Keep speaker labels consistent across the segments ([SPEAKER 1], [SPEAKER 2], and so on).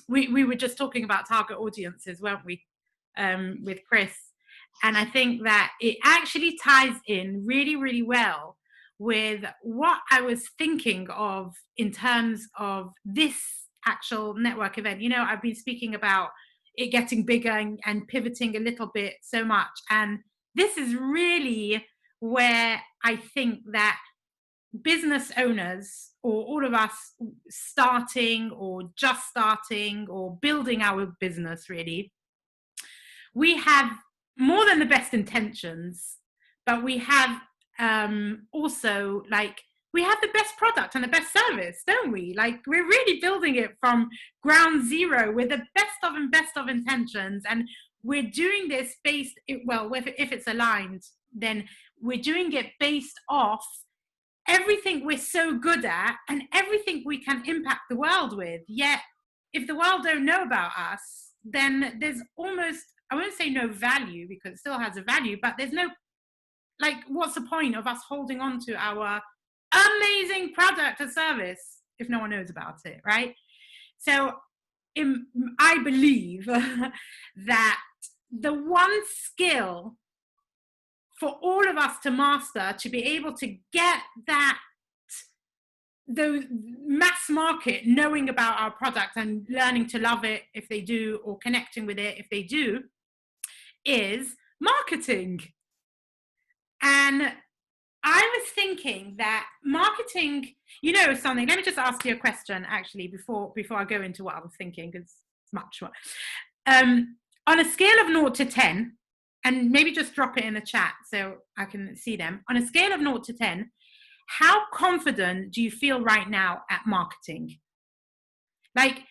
[SPEAKER 1] we were just talking about target audiences, weren't we, with Chris? And I think that it actually ties in really, really well with what I was thinking of in terms of this actual network event. You know, I've been speaking about it getting bigger and pivoting a little bit so much. And this is really where I think that business owners, or all of us starting or just starting or building our business, really, we have more than the best intentions, but we have also, like, we have the best product and the best service, don't we? Like, we're really building it from ground zero with the best of intentions. And we're doing this based, well, if it's aligned, then we're doing it based off everything we're so good at and everything we can impact the world with. Yet, if the world don't know about us, then there's almost, I won't say no value, because it still has a value, but there's no, like, what's the point of us holding on to our amazing product or service if no one knows about it, right? So I believe that the one skill for all of us to master, to be able to get that, the mass market knowing about our product and learning to love it if they do, or connecting with it if they do, is marketing. And I was thinking that marketing, you know something, let me just ask you a question actually before I go into what I was thinking, because it's much more. On a scale of 0 to 10, and maybe just drop it in the chat so I can see them. On a scale of 0 to 10, how confident do you feel right now at marketing? Like,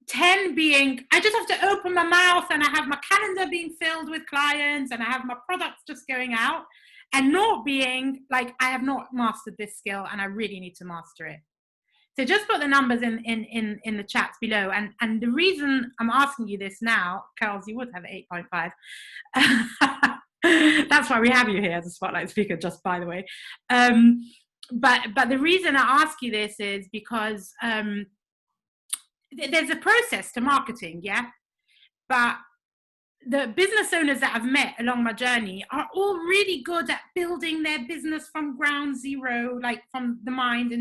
[SPEAKER 1] 10 being, I just have to open my mouth and I have my calendar being filled with clients and I have my products just going out, and 0 being like, I have not mastered this skill and I really need to master it. So just put the numbers in the chats below. And the reason I'm asking you this now, Curls, you would have 8.5. That's why we have you here as a spotlight speaker, just by the way. But the reason I ask you this is because there's a process to marketing, yeah? But the business owners that I've met along my journey are all really good at building their business from ground zero, like from the mind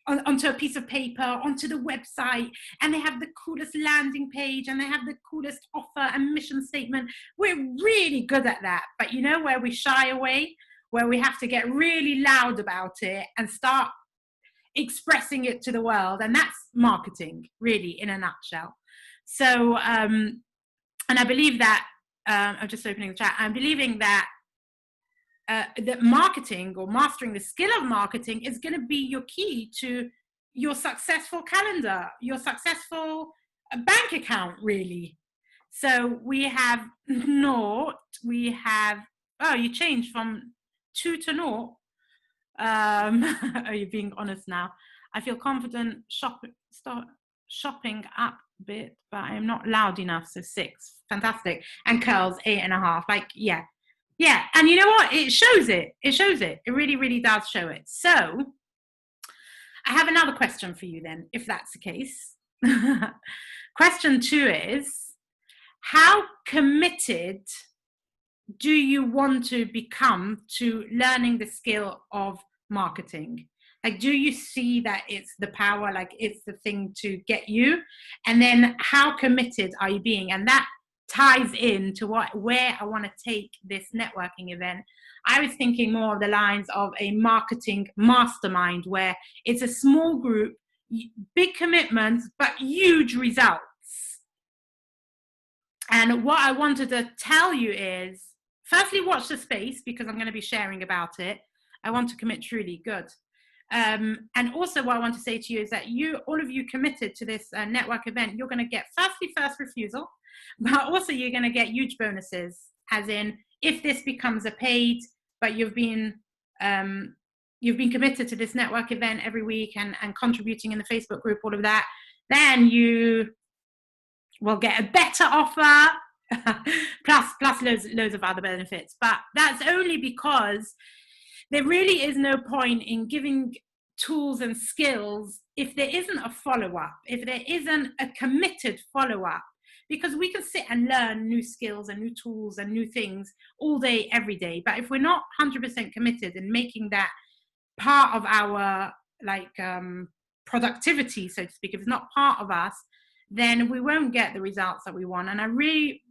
[SPEAKER 1] onto a piece of paper, onto the website, and they have the coolest landing page and they have the coolest offer and mission statement. We're really good at that. But you know where we shy away, where we have to get really loud about it and start expressing it to the world, and that's marketing, really, in a nutshell. So, and I believe that, I'm just opening the chat, I'm believing that that marketing, or mastering the skill of marketing, is going to be your key to your successful calendar, your successful bank account, really. So we have 0, we have, oh, you changed from 2 to 0. Are you being honest now? I feel confident start shopping up a bit, but I'm not loud enough. So 6, fantastic. And Curls 8.5. Like, yeah. And you know what? It shows it. It really, really does show it. So I have another question for you then, if that's the case. Question 2 is, how committed do you want to become to learning the skill of marketing? Like, do you see that it's the power, like it's the thing to get you? And then how committed are you being? And that ties into where I want to take this networking event. I was thinking more of the lines of a marketing mastermind, where it's a small group, big commitments, but huge results. And what I wanted to tell you is, firstly, watch the space, because I'm going to be sharing about it. I want to commit truly good. And also what I want to say to you is that all of you committed to this network event, you're going to get first refusal, but also you're going to get huge bonuses, as in, if this becomes a paid, but you've been committed to this network event every week and contributing in the Facebook group, all of that, then you will get a better offer, plus loads of other benefits. But that's only because there really is no point in giving tools and skills if there isn't a follow-up, if there isn't a committed follow-up, because we can sit and learn new skills and new tools and new things all day, every day. But if we're not 100% committed in making that part of our productivity, so to speak, if it's not part of us, then we won't get the results that we want. And I really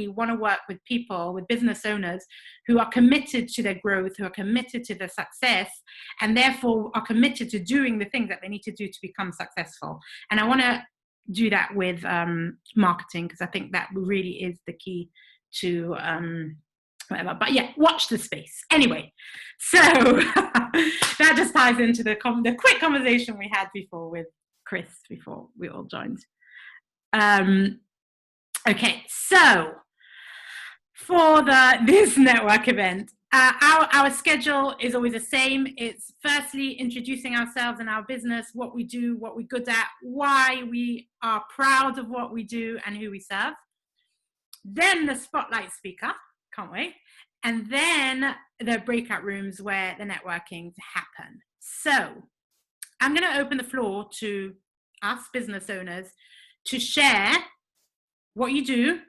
[SPEAKER 1] want to work with people, with business owners who are committed to their growth, who are committed to their success, and therefore are committed to doing the things that they need to do to become successful. And I want to do that with marketing, because I think that really is the key to whatever. But yeah, watch the space. Anyway, so that just ties into the quick conversation we had before with Chris before we all joined. Okay, so for this network event, our schedule is always the same. It's firstly introducing ourselves and our business, what we do, what we're good at, why we are proud of what we do, and who we serve. Then the spotlight speaker, can't wait. And then the breakout rooms where the networkings happen. So I'm going to open the floor to us business owners to share what you do,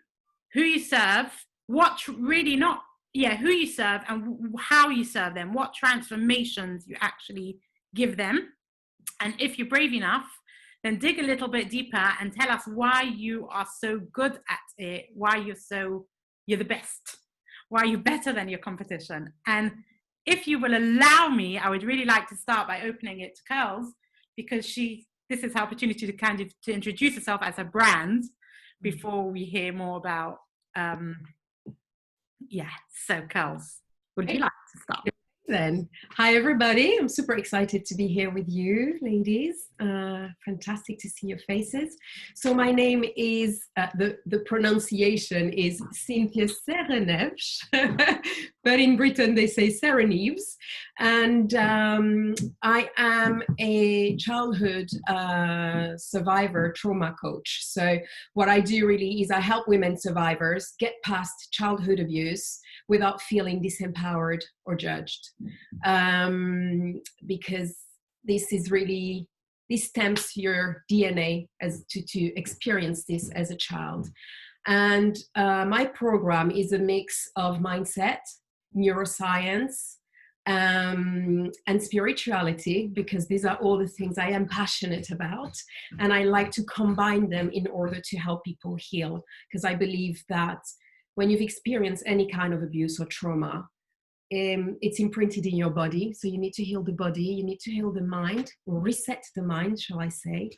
[SPEAKER 1] who you serve, who you serve and how you serve them, what transformations you actually give them. And if you're brave enough, then dig a little bit deeper and tell us why you are so good at it, why you're the best, why you're better than your competition. And if you will allow me, I would really like to start by opening it to Curls, because this is her opportunity to kind of to introduce herself as a brand before we hear more about so Curls, would you like to start?
[SPEAKER 2] Then, hi everybody. I'm super excited to be here with you, ladies. Fantastic to see your faces. So my name is, the pronunciation is Cynthia Serenevs, but in Britain they say Sereneves. And I am a childhood survivor trauma coach. So what I do really is I help women survivors get past childhood abuse without feeling disempowered or judged. Because this stamps your DNA as to experience this as a child. And my program is a mix of mindset, neuroscience, and spirituality, because these are all the things I am passionate about. And I like to combine them in order to help people heal, because I believe that when you've experienced any kind of abuse or trauma, it's imprinted in your body. So you need to heal the body, you need to heal the mind, or reset the mind, shall I say,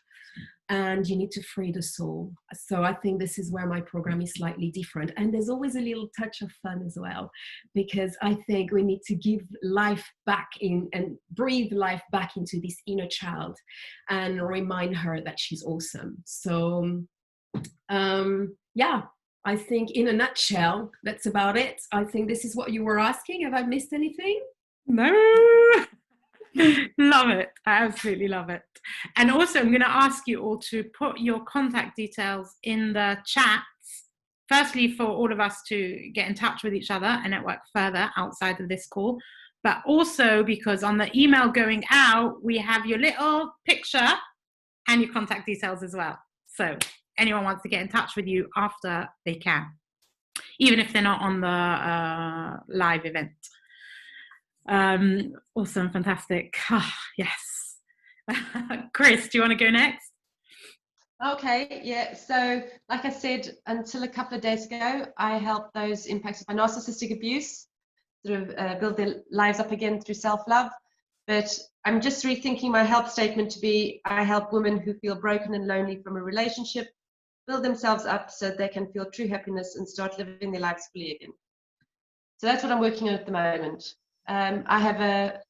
[SPEAKER 2] and you need to free the soul. So I think this is where my program is slightly different. And there's always a little touch of fun as well, because I think we need to give life back and breathe life back into this inner child and remind her that she's awesome. So I think in a nutshell, that's about it. I think this is what you were asking. Have I missed anything?
[SPEAKER 1] No. Love it. I absolutely love it. And also, I'm going to ask you all to put your contact details in the chats. Firstly, for all of us to get in touch with each other and network further outside of this call. But also because on the email going out, we have your little picture and your contact details as well. So anyone wants to get in touch with you after, they can, even if they're not on the live event. Awesome, fantastic. Yes. Chris, do you want to go next?
[SPEAKER 3] Okay, yeah. So like I said, until a couple of days ago, I helped those impacted by narcissistic abuse sort of build their lives up again through self-love. But I'm just rethinking my help statement to be, I help women who feel broken and lonely from a relationship build themselves up so they can feel true happiness and start living their lives fully again. So that's what I'm working on at the moment. I have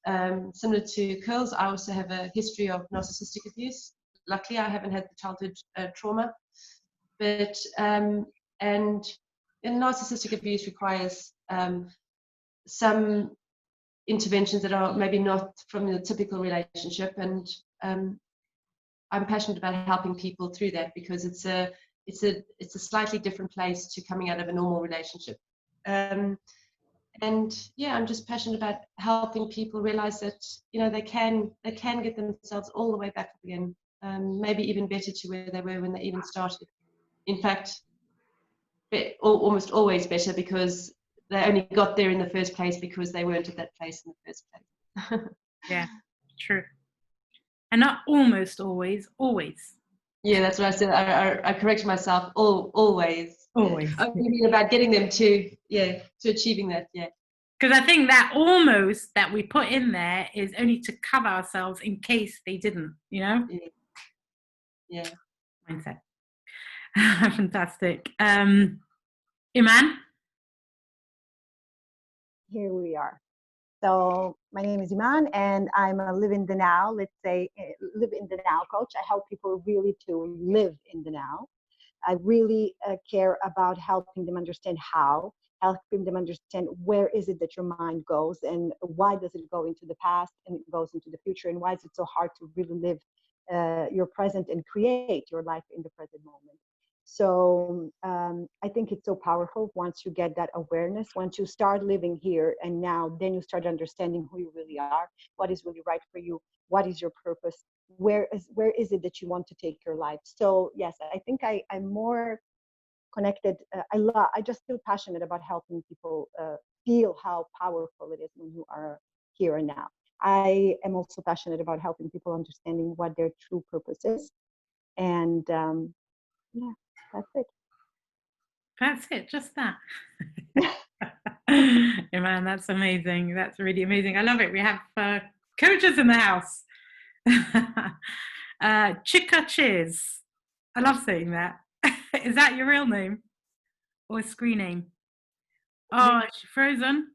[SPEAKER 3] similar to Curls, I also have a history of narcissistic abuse. Luckily, I haven't had the childhood trauma, but and narcissistic abuse requires some interventions that are maybe not from the typical relationship, and I'm passionate about helping people through that, because it's a slightly different place to coming out of a normal relationship. And yeah, I'm just passionate about helping people realize that, you know, they can get themselves all the way back up again, maybe even better to where they were when they even started. In fact, almost always better, because they only got there in the first place because they weren't at that place in the first place.
[SPEAKER 1] Yeah, true. And not almost always, always.
[SPEAKER 3] Yeah, that's what I said. I corrected myself. Always.
[SPEAKER 1] Always.
[SPEAKER 3] I mean about getting them to achieving that. Yeah.
[SPEAKER 1] Because I think that almost that we put in there is only to cover ourselves in case they didn't, you know?
[SPEAKER 3] Yeah.
[SPEAKER 1] Mindset. Fantastic. Iman?
[SPEAKER 4] Here we are. So my name is Iman, and I'm a live in the now, let's say, live in the now coach. I help people really to live in the now. I really care about helping them understand how, helping them understand where is it that your mind goes and why does it go into the past and it goes into the future, and why is it so hard to really live your present and create your life in the present moment. So I think it's so powerful once you get that awareness, once you start living here and now, then you start understanding who you really are, what is really right for you, what is your purpose, where is it that you want to take your life. So yes, I think I'm more connected. I just feel passionate about helping people feel how powerful it is when you are here and now. I am also passionate about helping people understanding what their true purpose is. And yeah, that's it.
[SPEAKER 1] That's it, just that. Yeah, man, that's amazing. That's really amazing. I love it. We have coaches in the house. Chica Cheers. I love saying that. Is that your real name or screen name? Oh, is she frozen?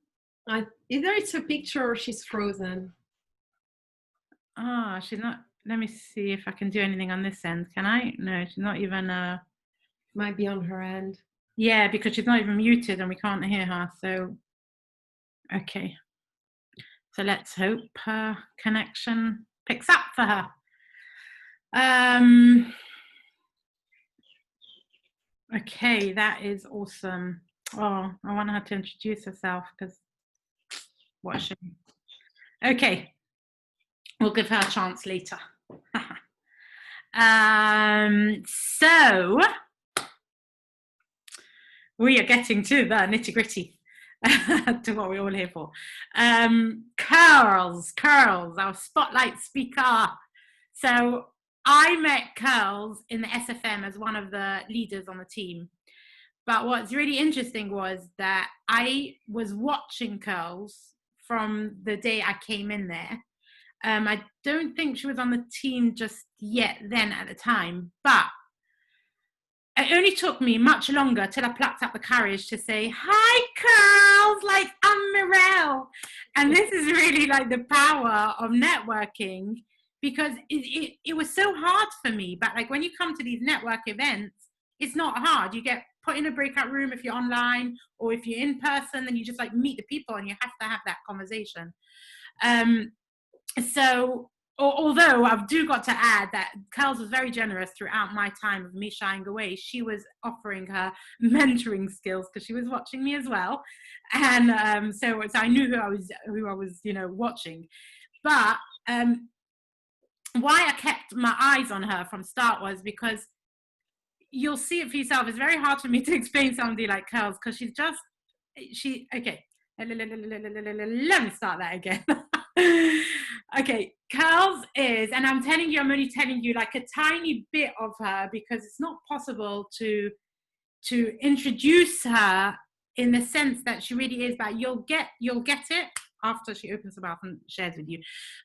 [SPEAKER 2] Either it's a picture or she's frozen.
[SPEAKER 1] Oh, she's not. Let me see if I can do anything on this end. Can I? No, she's not even.
[SPEAKER 2] Might be on her end.
[SPEAKER 1] Yeah, because she's not even muted and we can't hear her. So, okay. So let's hope her connection picks up for her. Okay, that is awesome. Oh, I want her to introduce herself because what a shame. Okay, we'll give her a chance later. So we are getting to the nitty-gritty, to what we're all here for. Curls, our spotlight speaker. So I met Curls in the SFM as one of the leaders on the team. But what's really interesting was that I was watching Curls from the day I came in there. I don't think she was on the team just yet then at the time, but it only took me much longer till I plucked up the courage to say, hi, Curls, like, I'm Mirelle. And this is really like the power of networking, because it was so hard for me. But like when you come to these network events, it's not hard. You get put in a breakout room if you're online, or if you're in person, then you just like meet the people and you have to have that conversation. So although I've got to add that Curls was very generous throughout my time of me shying away, she was offering her mentoring skills because she was watching me as well, and so I knew who I was, watching. But why I kept my eyes on her from start was because you'll see it for yourself. It's very hard for me to explain somebody like Curls because okay. Let me start that again. Okay, Curls is, and I'm only telling you like a tiny bit of her because it's not possible to introduce her in the sense that she really is, but you'll get it after she opens her mouth and shares with you.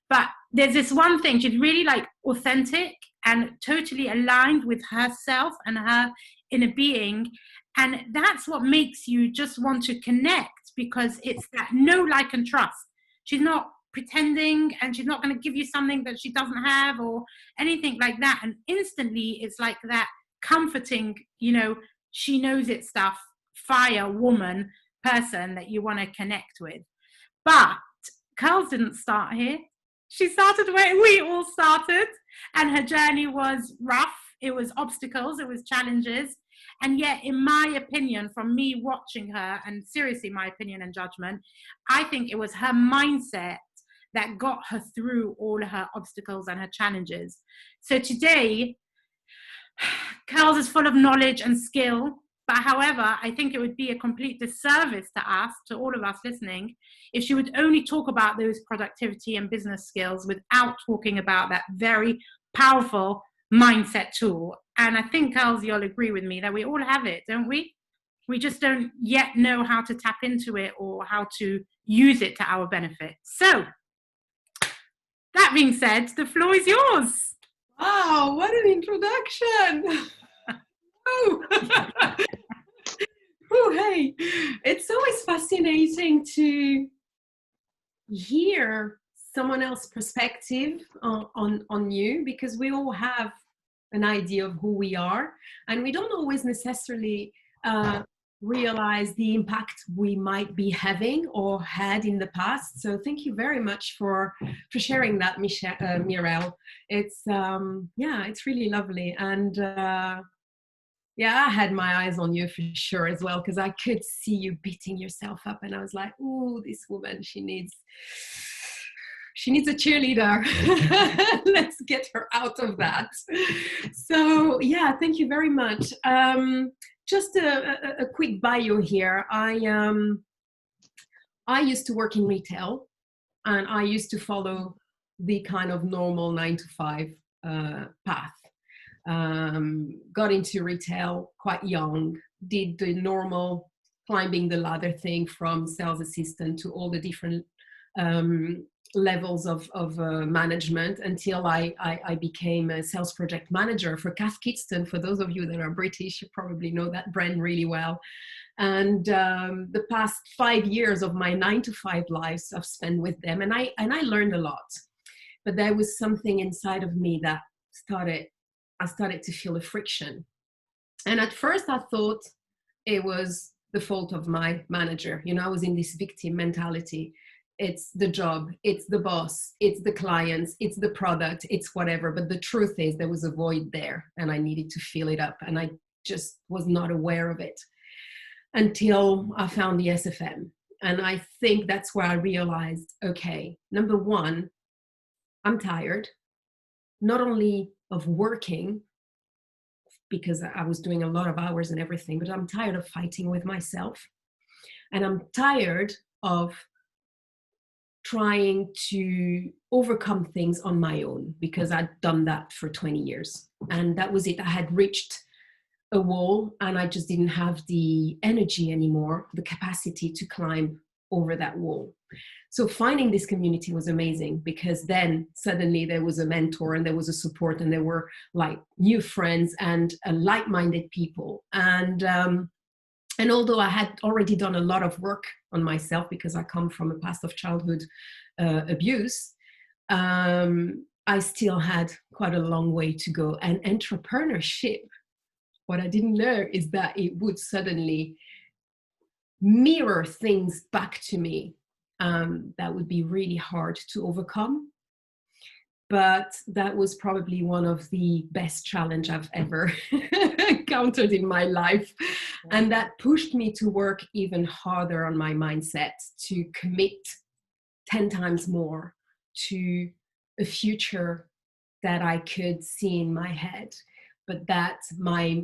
[SPEAKER 1] But there's this one thing, she's really like authentic and totally aligned with herself and her inner being. And that's what makes you just want to connect, because it's that know, like, and trust. She's not pretending, and she's not going to give you something that she doesn't have or anything like that. And instantly it's like that comforting, she knows it stuff, fire woman person that you want to connect with. But Curls didn't start here. She started where we all started, and her journey was rough. It was obstacles, it was challenges. And yet, in my opinion, from me watching her, and seriously, my opinion and judgment, I think it was her mindset that got her through all her obstacles and her challenges. So today, Curls is full of knowledge and skill. But however, I think it would be a complete disservice to us, to all of us listening, if she would only talk about those productivity and business skills without talking about that very powerful mindset tool. And I think, Curls, you'll agree with me that we all have it, don't we? We just don't yet know how to tap into it or how to use it to our benefit. So, that being said, the floor is yours.
[SPEAKER 2] Wow, what an introduction! Oh. Oh, hey, it's always fascinating to hear someone else's perspective on you, because we all have an idea of who we are, and we don't always necessarily realize the impact we might be having or had in the past. So thank you very much for sharing that, Mirel. It's it's really lovely. And yeah, I had my eyes on you for sure as well, because I could see you beating yourself up, and I was like, "Ooh, this woman, she needs a cheerleader." Let's get her out of that. So yeah, thank you very much. Just a quick bio here. I used to work in retail, and I used to follow the kind of normal 9-to-5 path. Got into retail quite young, did the normal climbing the ladder thing from sales assistant to all the different levels of management, until I became a sales project manager for Cath Kidston. For those of you that are British, you probably know that brand really well. And the past 5 years of my 9-to-5 lives I've spent with them, and I learned a lot. But there was something inside of me that I started to feel a friction. And at first I thought it was the fault of my manager. You know, I was in this victim mentality. It's the job, it's the boss, it's the clients, it's the product, it's whatever. But the truth is there was a void there, and I needed to fill it up. And I just was not aware of it until I found the SFM. And I think that's where I realized, okay, number one, I'm tired, not only of working, because I was doing a lot of hours and everything, but I'm tired of fighting with myself. And I'm tired of trying to overcome things on my own, because I'd done that for 20 years. And that was it. I had reached a wall, and I just didn't have the energy anymore, the capacity to climb over that wall. So finding this community was amazing, because then suddenly there was a mentor, and there was a support, and there were like new friends and like-minded people. And although I had already done a lot of work on myself, because I come from a past of childhood abuse, I still had quite a long way to go. And entrepreneurship, what I didn't know is that it would suddenly mirror things back to me that would be really hard to overcome. But that was probably one of the best challenges I've ever encountered in my life. And that pushed me to work even harder on my mindset, to commit 10 times more to a future that I could see in my head, but that my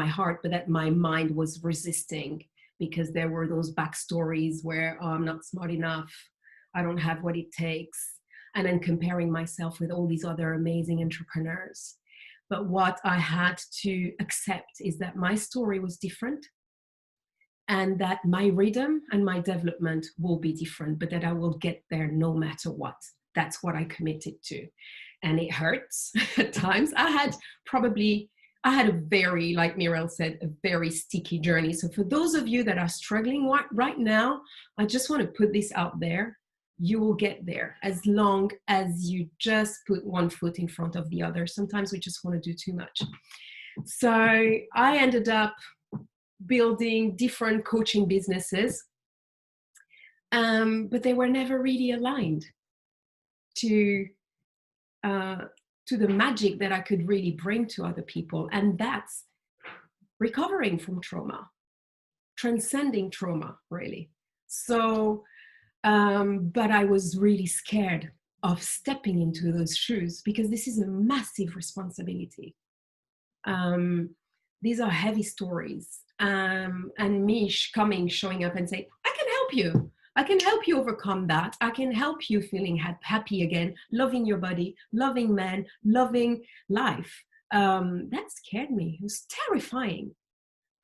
[SPEAKER 2] heart, but that my mind was resisting, because there were those backstories where, oh, I'm not smart enough, I don't have what it takes, and then comparing myself with all these other amazing entrepreneurs. But what I had to accept is that my story was different, and that my rhythm and my development will be different, but that I will get there no matter what. That's what I committed to. And it hurts at times. I had a very, like Mirel said, a very sticky journey. So for those of you that are struggling right now, I just want to put this out there. You will get there as long as you just put one foot in front of the other. Sometimes we just want to do too much. So I ended up building different coaching businesses, but they were never really aligned to the magic that I could really bring to other people. And that's recovering from trauma, transcending trauma, really. So, but I was really scared of stepping into those shoes because this is a massive responsibility. These are heavy stories. And me showing up and saying, I can help you. I can help you overcome that. I can help you feeling happy again, loving your body, loving men, loving life. That scared me. It was terrifying.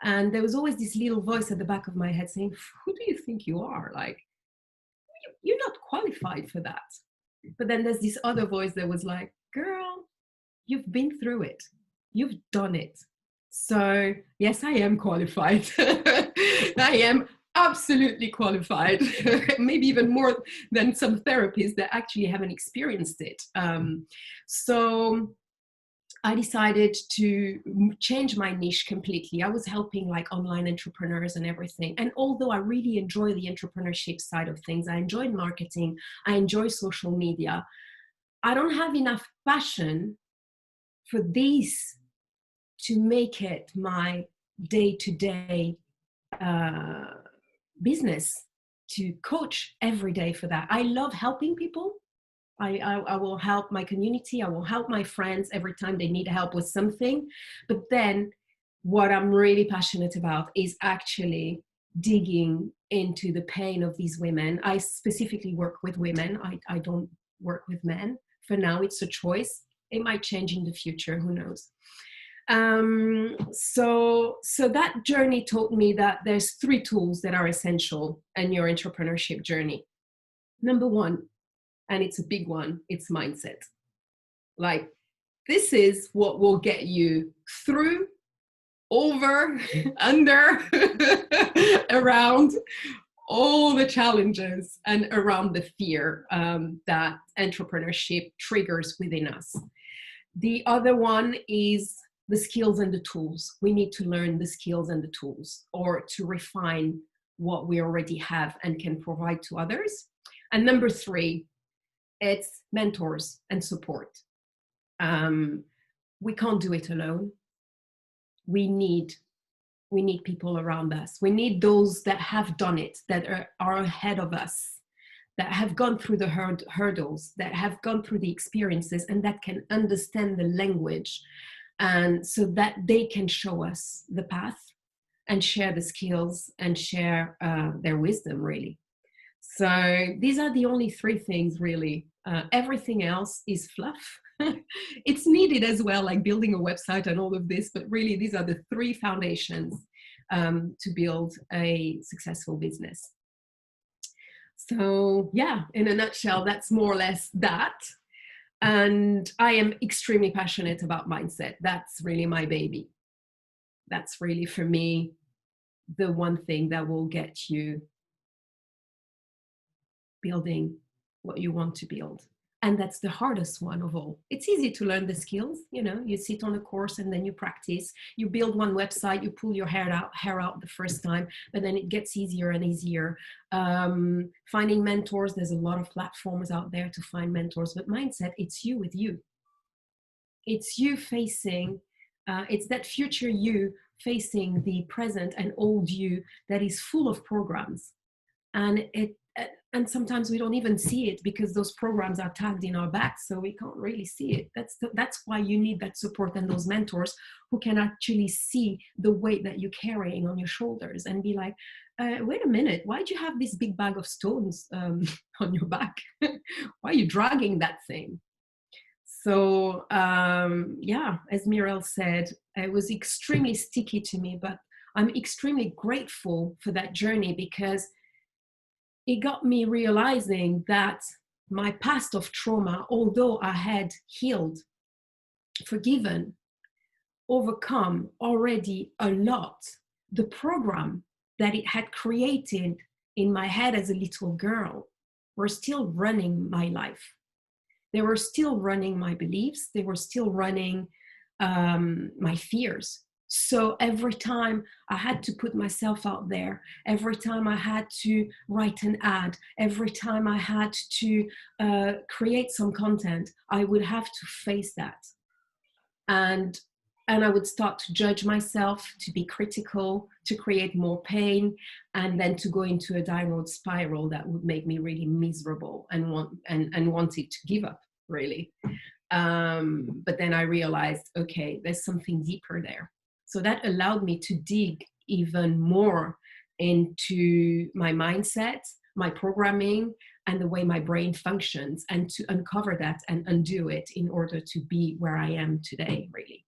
[SPEAKER 2] And there was always this little voice at the back of my head saying, who do you think you are? Like, you're not qualified for that. But then there's this other voice that was like, girl, you've been through it. You've done it. So yes, I am qualified. I am absolutely qualified. Maybe even more than some therapists that actually haven't experienced it. So I decided to change my niche completely. I was helping like online entrepreneurs and everything. And although I really enjoy the entrepreneurship side of things, I enjoy marketing, I enjoy social media, I don't have enough passion for these to make it my day-to-day business, to coach every day for that. I love helping people. I will help my community. I will help my friends every time they need help with something. But then what I'm really passionate about is actually digging into the pain of these women. I specifically work with women. I don't work with men. For now, it's a choice. It might change in the future. Who knows? So that journey taught me that there's 3 tools that are essential in your entrepreneurship journey. Number 1, and it's a big one, it's mindset. Like, this is what will get you through, over, under, around all the challenges and around the fear that entrepreneurship triggers within us. The other one is the skills and the tools. We need to learn the skills and the tools, or to refine what we already have and can provide to others. And number 3, it's mentors and support. We can't do it alone. We need people around us. We need those that have done it, that are ahead of us, that have gone through the hurdles, that have gone through the experiences, and that can understand the language, and so that they can show us the path and share the skills and share their wisdom, really. So these are the only 3 things, really. Everything else is fluff. It's needed as well, like building a website and all of this, but really these are the 3 foundations to build a successful business. So yeah, in a nutshell, that's more or less that. And I am extremely passionate about mindset. That's really my baby. That's really, for me, the one thing that will get you building what you want to build. And that's the hardest one of all. It's easy to learn the skills. You know, you sit on a course and then you practice. You build one website, you pull your hair out the first time, but then it gets easier and easier. Finding mentors, there's a lot of platforms out there to find mentors. But mindset, it's you with you. It's you facing, it's that future you facing the present and old you that is full of programs. And sometimes we don't even see it because those programs are tagged in our backs, so we can't really see it. That's why you need that support and those mentors who can actually see the weight that you're carrying on your shoulders and be like, wait a minute, why do you have this big bag of stones on your back? Why are you dragging that thing? So yeah, as Mirel said, it was extremely sticky to me, but I'm extremely grateful for that journey because it got me realizing that my past of trauma, although I had healed, forgiven, overcome already a lot, the program that it had created in my head as a little girl were still running my life. They were still running my beliefs. They were still running my fears. So every time I had to put myself out there, every time I had to write an ad, every time I had to create some content, I would have to face that. And and I would start to judge myself, to be critical, to create more pain, and then to go into a downward spiral that would make me really miserable and wanted to give up, really. But then I realized, okay, there's something deeper there. So that allowed me to dig even more into my mindset, my programming, and the way my brain functions, and to uncover that and undo it in order to be where I am today, really.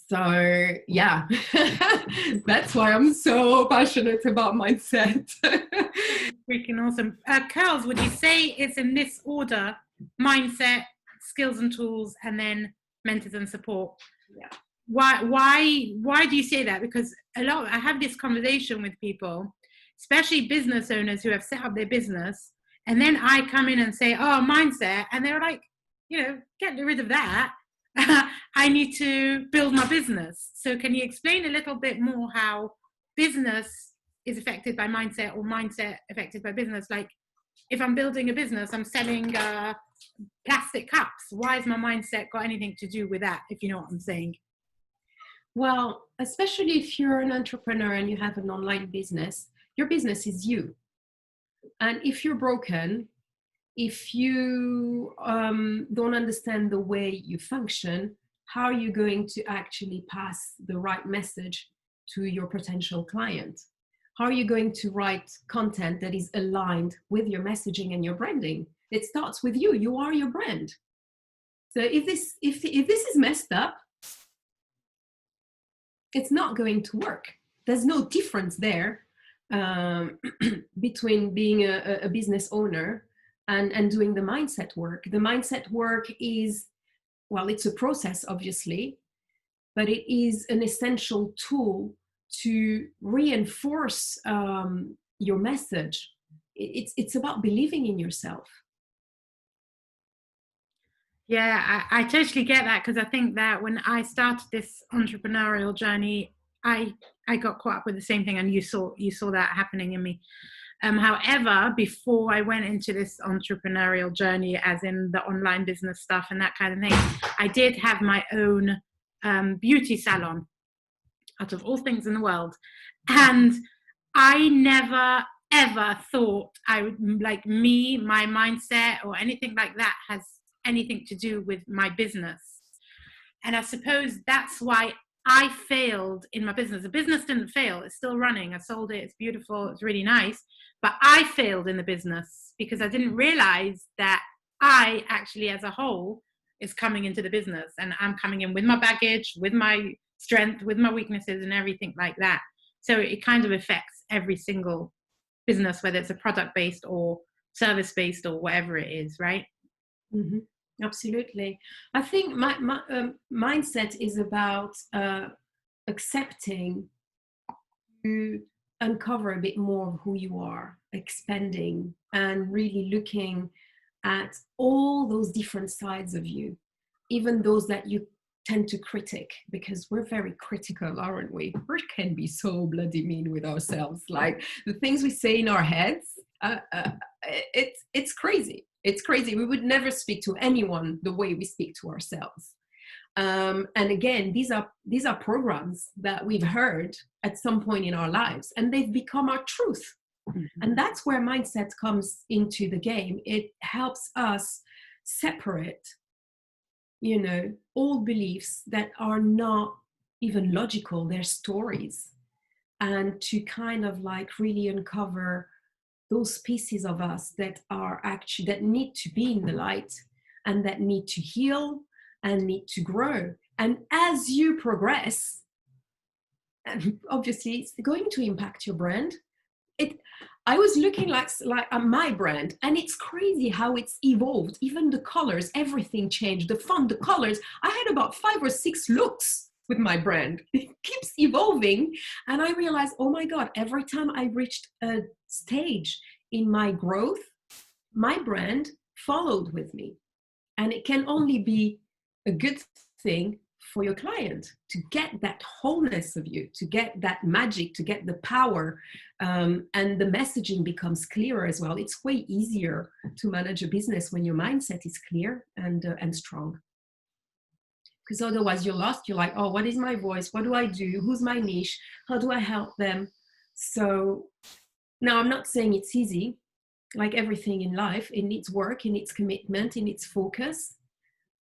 [SPEAKER 2] So yeah, that's why I'm so passionate about mindset.
[SPEAKER 1] Freaking awesome. Curls, would you say it's in this order: mindset, skills and tools, and then mentors and support?
[SPEAKER 2] Yeah.
[SPEAKER 1] Why do you say that? Because I have this conversation with people, especially business owners who have set up their business, and then I come in and say, oh, mindset, and they're like, get rid of that. I need to build my business. So can you explain a little bit more how business is affected by mindset, or mindset affected by business? Like, if I'm building a business, I'm selling plastic cups. Why has my mindset got anything to do with that, if you know what I'm saying?
[SPEAKER 2] Well, especially if you're an entrepreneur and you have an online business, your business is you. And if you're broken, if you don't understand the way you function, how are you going to actually pass the right message to your potential client? How are you going to write content that is aligned with your messaging and your branding? It starts with you. You are your brand. So if this is messed up, it's not going to work. There's no difference there between being a business owner and doing the mindset work. The mindset work is, well, it's a process, obviously, but it is an essential tool to reinforce your message. It's about believing in yourself.
[SPEAKER 1] Yeah, I totally get that, because I think that when I started this entrepreneurial journey, I got caught up with the same thing, and you saw that happening in me. However, before I went into this entrepreneurial journey, as in the online business stuff and that kind of thing, I did have my own beauty salon, out of all things in the world. And I never, ever thought I would, like, my mindset or anything like that has anything to do with my business. And I suppose that's why I failed in my business. The business didn't fail. It's still running. I sold it. It's beautiful. It's really nice. But I failed in the business because I didn't realize that I actually, as a whole, is coming into the business, and I'm coming in with my baggage, with my strength, with my weaknesses, and everything like that. So it kind of affects every single business, whether it's a product-based or service-based or whatever it is, right?
[SPEAKER 2] Mm-hmm. Absolutely. I think my mindset is about accepting to uncover a bit more of who you are, expanding, and really looking at all those different sides of you, even those that you tend to critic, because we're very critical, aren't we? We can be so bloody mean with ourselves. Like, the things we say in our heads, it's crazy. It's crazy. We would never speak to anyone the way we speak to ourselves. And again, these are programs that we've heard at some point in our lives, and they've become our truth. Mm-hmm. And that's where mindset comes into the game. It helps us separate, old beliefs that are not even logical, they're stories, and to kind of like really uncover those pieces of us that need to be in the light, and that need to heal and need to grow. And as you progress, obviously it's going to impact your brand. I was looking like at my brand, and it's crazy how it's evolved. Even the colors, everything changed. The font, the colors. I had about 5 or 6 looks with my brand. It keeps evolving. And I realized, oh my God, every time I reached a stage in my growth, my brand followed with me. And it can only be a good thing for your client to get that wholeness of you, to get that magic, to get the power, and the messaging becomes clearer as well. It's way easier to manage a business when your mindset is clear and strong. because otherwise you're lost. You're like, oh, what is my voice? What do I do? Who's my niche? How do I help them? So now I'm not saying it's easy. Like everything in life, it needs work, it needs commitment, it needs focus,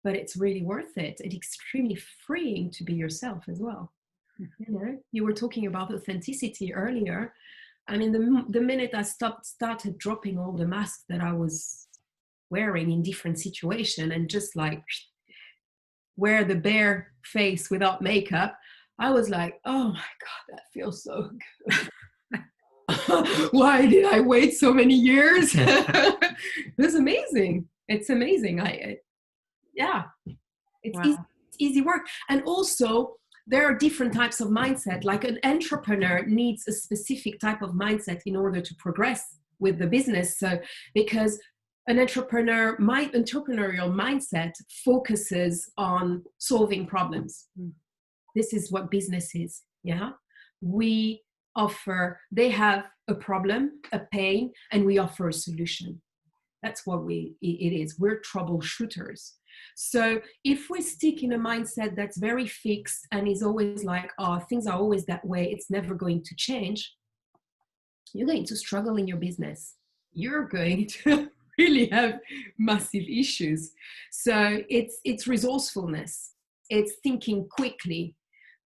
[SPEAKER 2] but it's really worth it. It's extremely freeing to be yourself as well. You know, you were talking about authenticity earlier. I mean, the minute I started dropping all the masks that I was wearing in different situations and just like wear the bare face without makeup, I was like, oh my God, that feels so good. Why did I wait so many years? It was amazing. It's amazing. It's
[SPEAKER 1] Wow.
[SPEAKER 2] easy work. And also, there are different types of mindset. Like an entrepreneur needs a specific type of mindset in order to progress with the business. So, because an entrepreneurial mindset focuses on solving problems. This is what business is. Yeah, they have a problem, a pain, and we offer a solution. That's what it is. We're troubleshooters. So if we stick in a mindset that's very fixed and is always like, oh, things are always that way, it's never going to change, you're going to struggle in your business. You're going to really have massive issues. So it's resourcefulness. It's thinking quickly.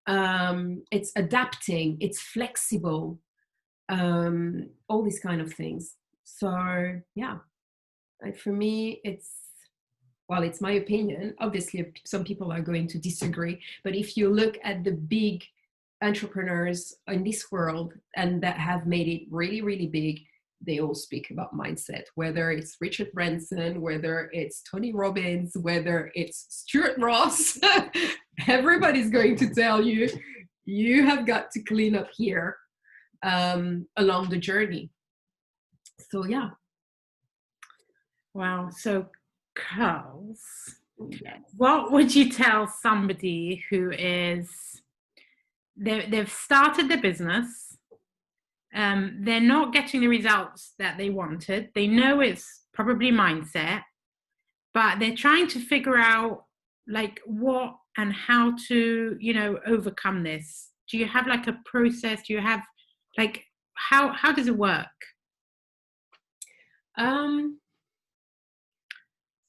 [SPEAKER 2] It's adapting. It's flexible. All these kind of things. So yeah, for me, it's my opinion. Obviously, some people are going to disagree, but if you look at the big entrepreneurs in this world and that have made it really, really big, they all speak about mindset, whether it's Richard Branson, whether it's Tony Robbins, whether it's Stuart Ross. Everybody's going to tell you, you have got to clean up here along the journey. So yeah.
[SPEAKER 1] Wow. So, Carls, what would you tell somebody who is, they've started their business, they're not getting the results that they wanted, they know it's probably mindset, but they're trying to figure out like what and how to, overcome this? Do you have like a process? Do you have like, how does it work?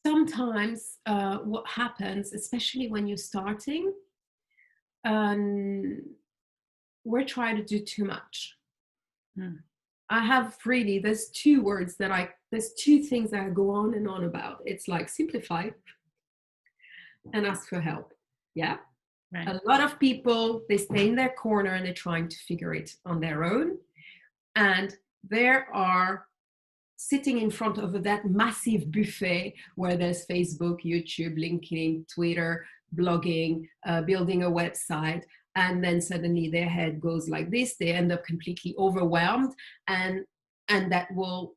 [SPEAKER 2] Sometimes what happens, especially when you're starting, we're trying to do too much. I have really, there's two things that I go on and on about. It's like simplify and ask for help. Yeah. Right. A lot of people, they stay in their corner and they're trying to figure it on their own. And there are sitting in front of that massive buffet where there's Facebook, YouTube, LinkedIn, Twitter, blogging, building a website, and then suddenly their head goes like this. They end up completely overwhelmed, and that will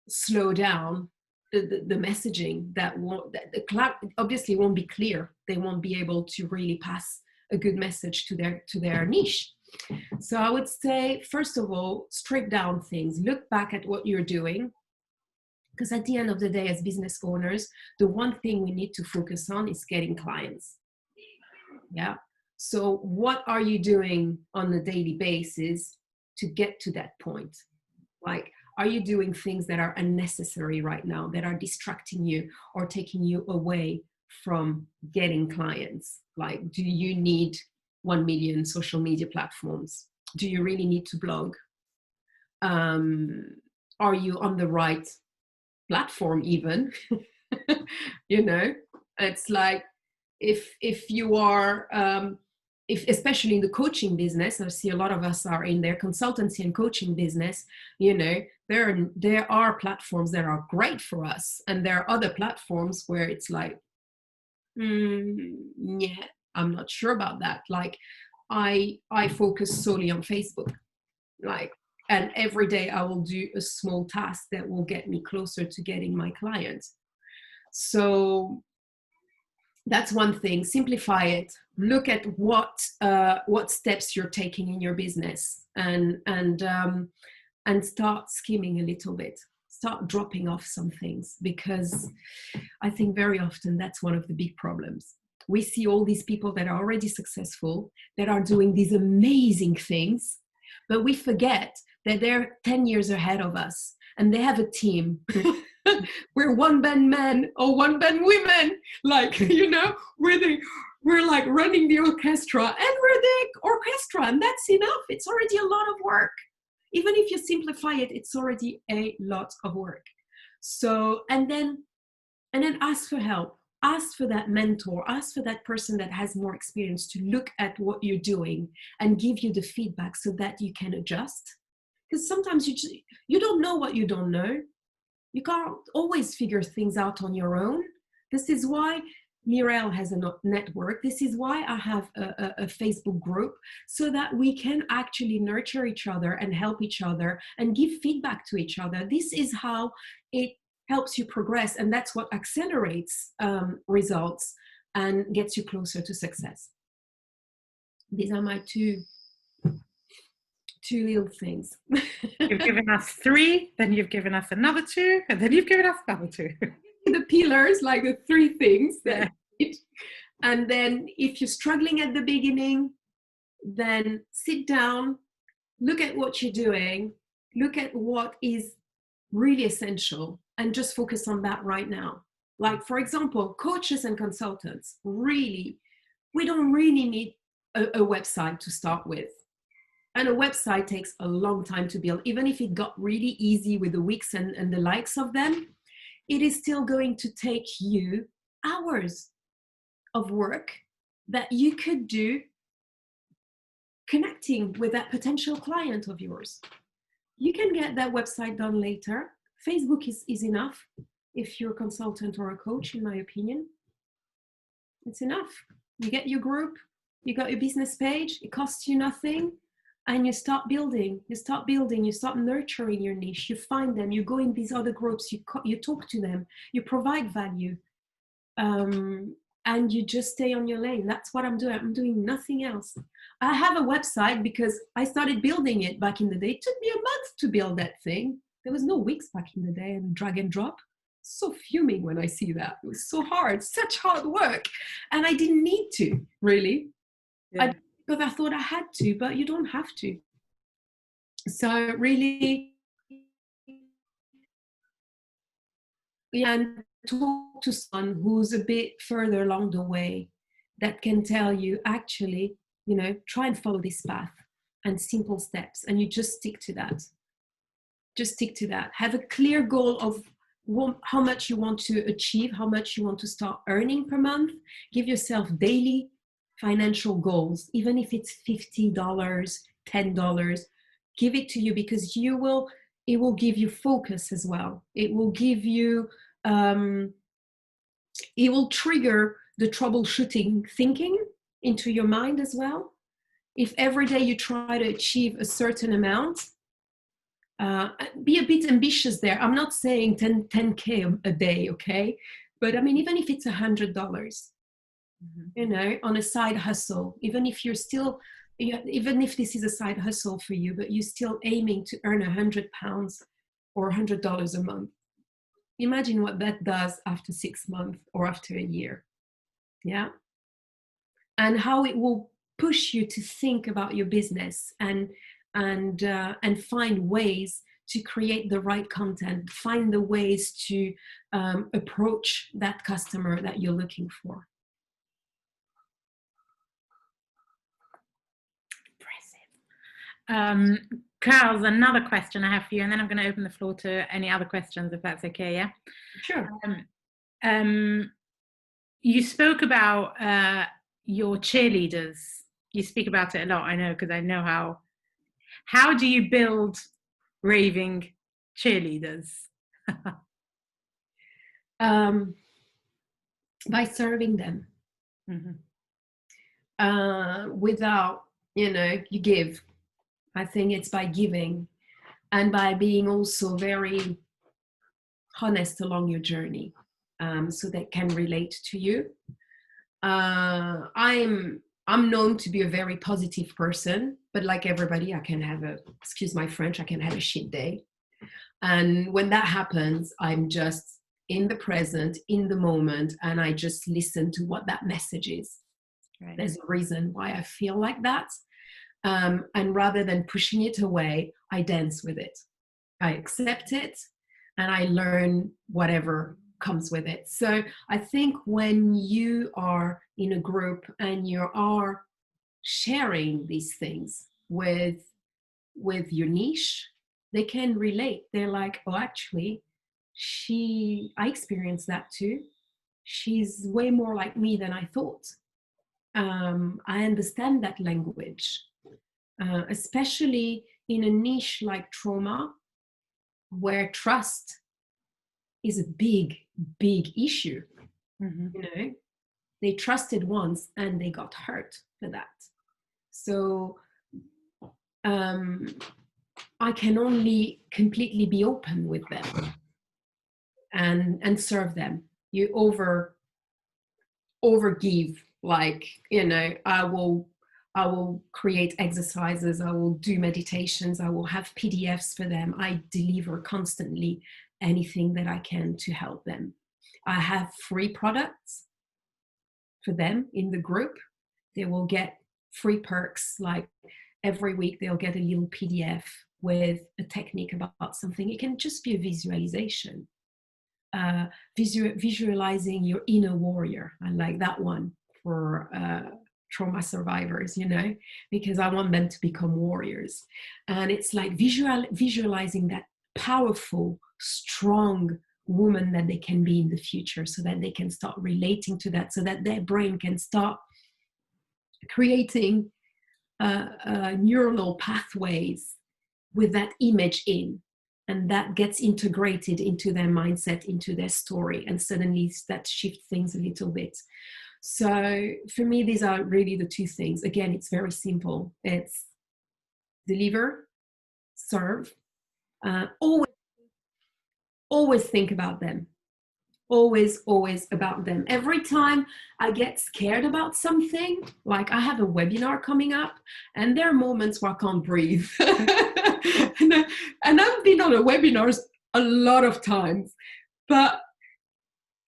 [SPEAKER 2] slow down the messaging. The cloud obviously won't be clear. They won't be able to really pass a good message to their niche. So I would say, first of all, strip down things. Look back at what you're doing. Because at the end of the day, as business owners, the one thing we need to focus on is getting clients. Yeah. So what are you doing on a daily basis to get to that point? Like, are you doing things that are unnecessary right now, that are distracting you or taking you away from getting clients? Like, do you need 1 million social media platforms? Do you really need to blog? Are you on the right platform even? It's like if you are especially in the coaching business, I see a lot of us are in their consultancy and coaching business, there are platforms that are great for us, and there are other platforms where it's like, yeah, I'm not sure about that. Like I focus solely on Facebook, and every day I will do a small task that will get me closer to getting my clients. So that's one thing. Simplify it. Look at what steps you're taking in your business, and start skimming a little bit. Start dropping off some things, because I think very often that's one of the big problems. we see all these people that are already successful, that are doing these amazing things, but we forget that they're 10 years ahead of us and they have a team. We're one band men or one band women, like, you know, we're like running the orchestra, and we're the orchestra, and that's enough. It's already a lot of work. Even if you simplify it, it's already a lot of work. So, and then ask for help. Ask for that mentor, ask for that person that has more experience to look at what you're doing and give you the feedback so that you can adjust. Because sometimes you don't know what you don't know. You can't always figure things out on your own. This is why Mirel has a network. This is why I have a Facebook group, so that we can actually nurture each other and help each other and give feedback to each other. This is how it helps you progress, and that's what accelerates results and gets you closer to success. These are my two little things.
[SPEAKER 1] You've given us 3, then you've given us another 2, and then you've given us another 2.
[SPEAKER 2] The pillars, like the 3 things that and then if you're struggling at the beginning, then sit down, look at what you're doing, look at what is really essential, and just focus on that right now. Like, for example, coaches and consultants, really, we don't really need a website to start with. And a website takes a long time to build. Even if it got really easy with the Wix and the likes of them, it is still going to take you hours of work that you could do connecting with that potential client of yours. You can get that website done later. Facebook is enough if you're a consultant or a coach, in my opinion. It's enough. You get your group, you got your business page, it costs you nothing, and you start building, you start nurturing your niche, you find them, you go in these other groups, you talk to them, you provide value, and you just stay on your lane. That's what I'm doing. I'm doing nothing else. I have a website because I started building it back in the day. It took me a month to build that thing. There was no Wix back in the day and drag and drop. So fuming when I see that. It was so hard, such hard work. And I didn't need to, really.
[SPEAKER 1] Yeah.
[SPEAKER 2] Because I thought I had to, but you don't have to. So really, and talk to someone who's a bit further along the way that can tell you, actually, you know, try and follow this path and simple steps, and you just stick to that. Just stick to that. Have a clear goal of how much you want to achieve, how much you want to start earning per month. Give yourself daily financial goals, even if it's $50, $10, give it to you, because it will give you focus as well. It will give you, it will trigger the troubleshooting thinking into your mind as well. If every day you try to achieve a certain amount, be a bit ambitious there. I'm not saying 10K a day, okay? But I mean, even if it's $100, you know, on a side hustle, even if this is a side hustle for you, but you're still aiming to earn £100 or $100 a month. Imagine what that does after 6 months or after a year. Yeah. And how it will push you to think about your business and find ways to create the right content, find the ways to approach that customer that you're looking for.
[SPEAKER 1] Carl, another question I have for you, and then I'm going to open the floor to any other questions, if that's okay. Yeah,
[SPEAKER 2] sure.
[SPEAKER 1] You spoke about your cheerleaders. You speak about it a lot, I know, because I know how do you build raving cheerleaders?
[SPEAKER 2] By serving them. Without, you give. I think it's by giving and by being also very honest along your journey, so they can relate to you. I'm known to be a very positive person, but like everybody, I can have excuse my French, I can have a shit day. And when that happens, I'm just in the present, in the moment, and I just listen to what that message is.
[SPEAKER 1] Right.
[SPEAKER 2] There's a reason why I feel like that. And rather than pushing it away, I dance with it. I accept it and I learn whatever comes with it. So I think when you are in a group and you are sharing these things with your niche, they can relate. They're like, oh, actually, I experienced that too. She's way more like me than I thought. I understand that language, especially in a niche like trauma, where trust is a big, big issue.
[SPEAKER 1] Mm-hmm.
[SPEAKER 2] You know, they trusted once and they got hurt for that. So I can only completely be open with them and serve them. You overgive, like, you know, I will create exercises, I will do meditations, I will have PDFs for them. I deliver constantly anything that I can to help them. I have free products for them in the group. They will get free perks, like every week they'll get a little PDF with a technique about something. It can just be a visualization. Visualizing your inner warrior. I like that one for trauma survivors, you know, because I want them to become warriors. And it's like visualizing that powerful, strong woman that they can be in the future, so that they can start relating to that, so that their brain can start creating neuronal pathways with that image in. And that gets integrated into their mindset, into their story, and suddenly that shifts things a little bit. So for me, these are really the two things. Again, it's very simple. It's deliver, serve. Always think about them. Always about them. Every time I get scared about something, like I have a webinar coming up, and there are moments where I can't breathe. and I've been on a webinars a lot of times, but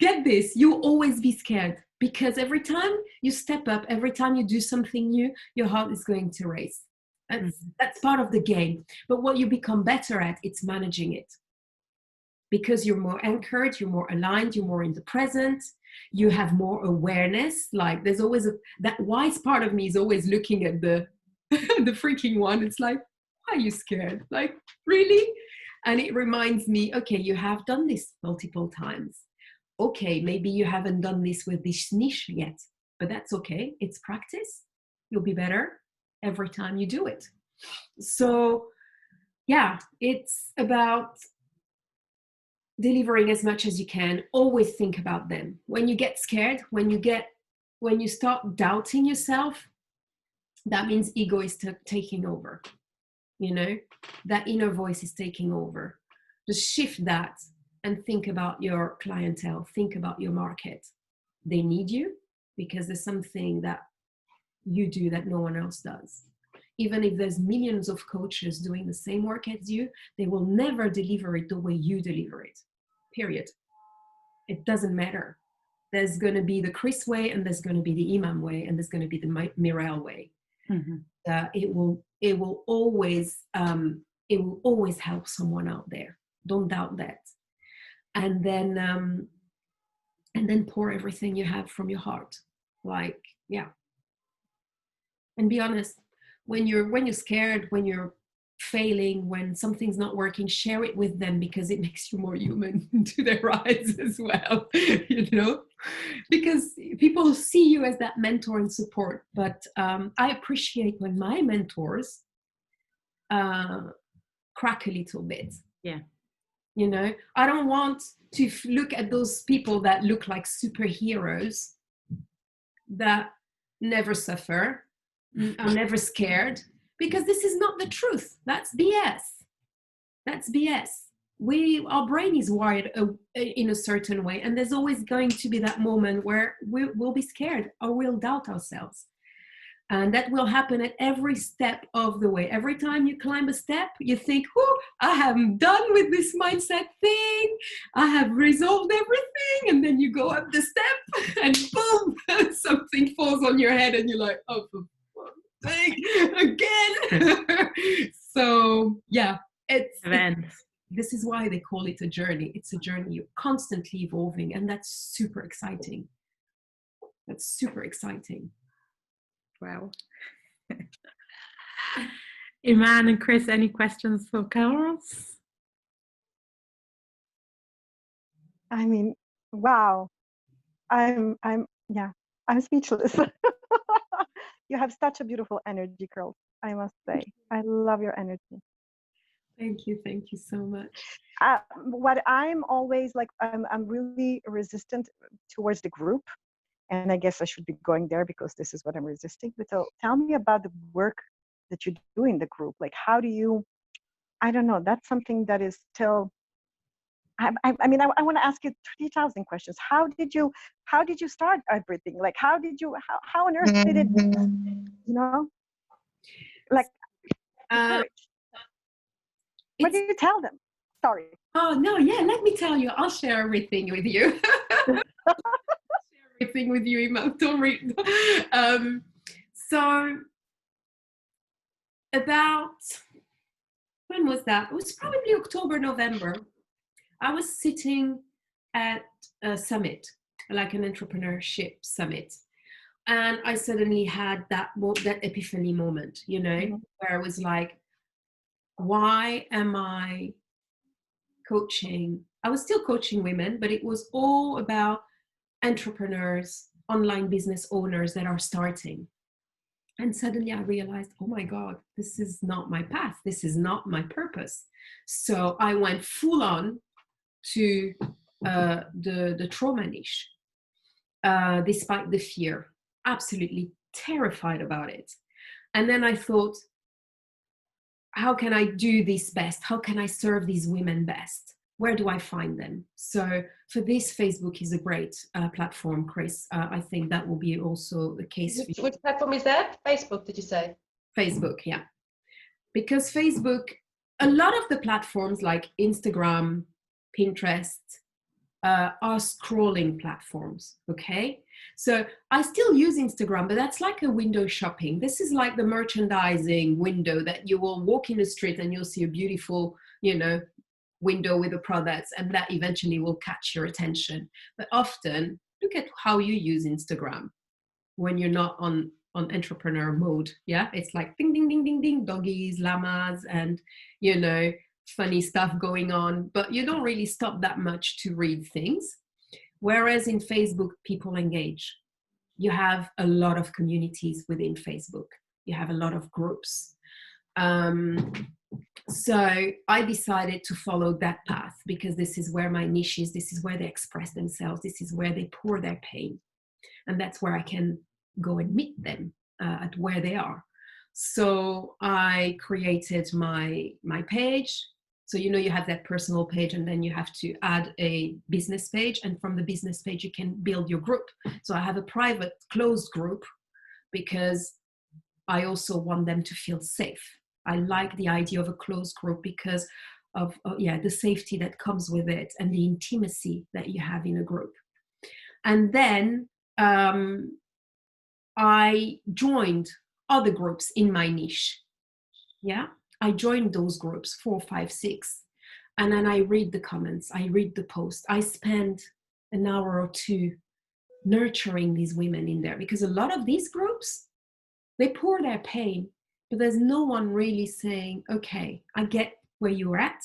[SPEAKER 2] get this, you'll always be scared, because every time you step up, every time you do something new, your heart is going to race. That's part of the game. But what you become better at, it's managing it. Because you're more anchored, you're more aligned, you're more in the present, you have more awareness. Like there's always that wise part of me is always looking at the the freaking one. It's like, why are you scared? Like, really? And it reminds me, okay, you have done this multiple times. Okay, maybe you haven't done this with this niche yet, but that's okay. It's practice. You'll be better every time you do it. So yeah, it's about delivering as much as you can. Always think about them. When you get scared, when you start doubting yourself, that means ego is taking over. You know, that inner voice is taking over. Just shift that and think about your clientele, think about your market. They need you because there's something that you do that no one else does. Even if there's millions of coaches doing the same work as you, they will never deliver it the way you deliver it. Period. It doesn't matter. There's going to be the Chris way, and there's going to be the Imam way, and there's going to be the Mirel way. Mm-hmm. It will always help someone out there. Don't doubt that. And then pour everything you have from your heart. Like, yeah. And be honest. When you're scared, when you're failing, when something's not working, share it with them, because it makes you more human to their eyes as well, you know, because people see you as that mentor and support. But I appreciate when my mentors crack a little bit.
[SPEAKER 1] Yeah.
[SPEAKER 2] You know, I don't want to look at those people that look like superheroes that never suffer, are never scared, because this is not the truth. That's BS. That's BS. Our brain is wired in a certain way, and there's always going to be that moment where we'll be scared or we'll doubt ourselves. And that will happen at every step of the way. Every time you climb a step, you think, oh, I am done with this mindset thing. I have resolved everything. And then you go up the step and boom, something falls on your head and you're like, oh, for fuck's sake, again. So yeah, this is why they call it a journey. It's a journey. You're constantly evolving, and that's super exciting. That's super exciting.
[SPEAKER 1] Wow. Iman and Chris, any questions for Carlos?
[SPEAKER 4] I mean, wow. I'm speechless. You have such a beautiful energy, girls. I must say, I love your energy.
[SPEAKER 2] Thank you so much.
[SPEAKER 4] What I'm always like, I'm really resistant towards the group, and I guess I should be going there because this is what I'm resisting. But so tell me about the work that you do in the group. Like, how do you? I don't know. That's something that is still. I want to ask you 3,000 questions. How did you start everything? Like, how on earth did it, like, courage? What do you tell them? Sorry.
[SPEAKER 2] Oh, no, yeah, let me tell you. I'll share everything with you. Everything with you, Iman. Don't read. So, about, when was that? It was probably October, November. I was sitting at a summit, like an entrepreneurship summit. And I suddenly had that epiphany moment, where I was like, why am I coaching? I was still coaching women, but it was all about entrepreneurs, online business owners that are starting. And suddenly I realized, oh my God, this is not my path. This is not my purpose. So I went full on to the trauma niche, despite the fear, absolutely terrified about it. And then I thought, how can I do this best? How can I serve these women best? Where do I find them? So for this, Facebook is a great platform, Chris. I think that will be also the case for you.
[SPEAKER 3] Which platform is that? Facebook, did you say?
[SPEAKER 2] Facebook, yeah. Because Facebook, a lot of the platforms like Instagram, Pinterest, are scrolling platforms, okay? So I still use Instagram, but that's like a window shopping. This is like the merchandising window that you will walk in the street and you'll see a beautiful, window with the products, and that eventually will catch your attention. But often, look at how you use Instagram when you're not on entrepreneur mode. Yeah, it's like ding, ding, ding, ding, ding, doggies, llamas, and, funny stuff going on, but you don't really stop that much to read things. Whereas in Facebook, people engage. You have a lot of communities within Facebook. You have a lot of groups. So I decided to follow that path because this is where my niche is. This is where they express themselves. This is where they pour their pain. And that's where I can go and meet them at where they are. So I created my page. So, you have that personal page, and then you have to add a business page. And from the business page, you can build your group. So I have a private closed group because I also want them to feel safe. I like the idea of a closed group because of the safety that comes with it and the intimacy that you have in a group. And then I joined other groups in my niche. Yeah, I joined those groups, 4, 5, 6. And then I read the comments, I read the posts. I spend an hour or two nurturing these women in there because a lot of these groups, they pour their pain, but there's no one really saying, okay, I get where you're at,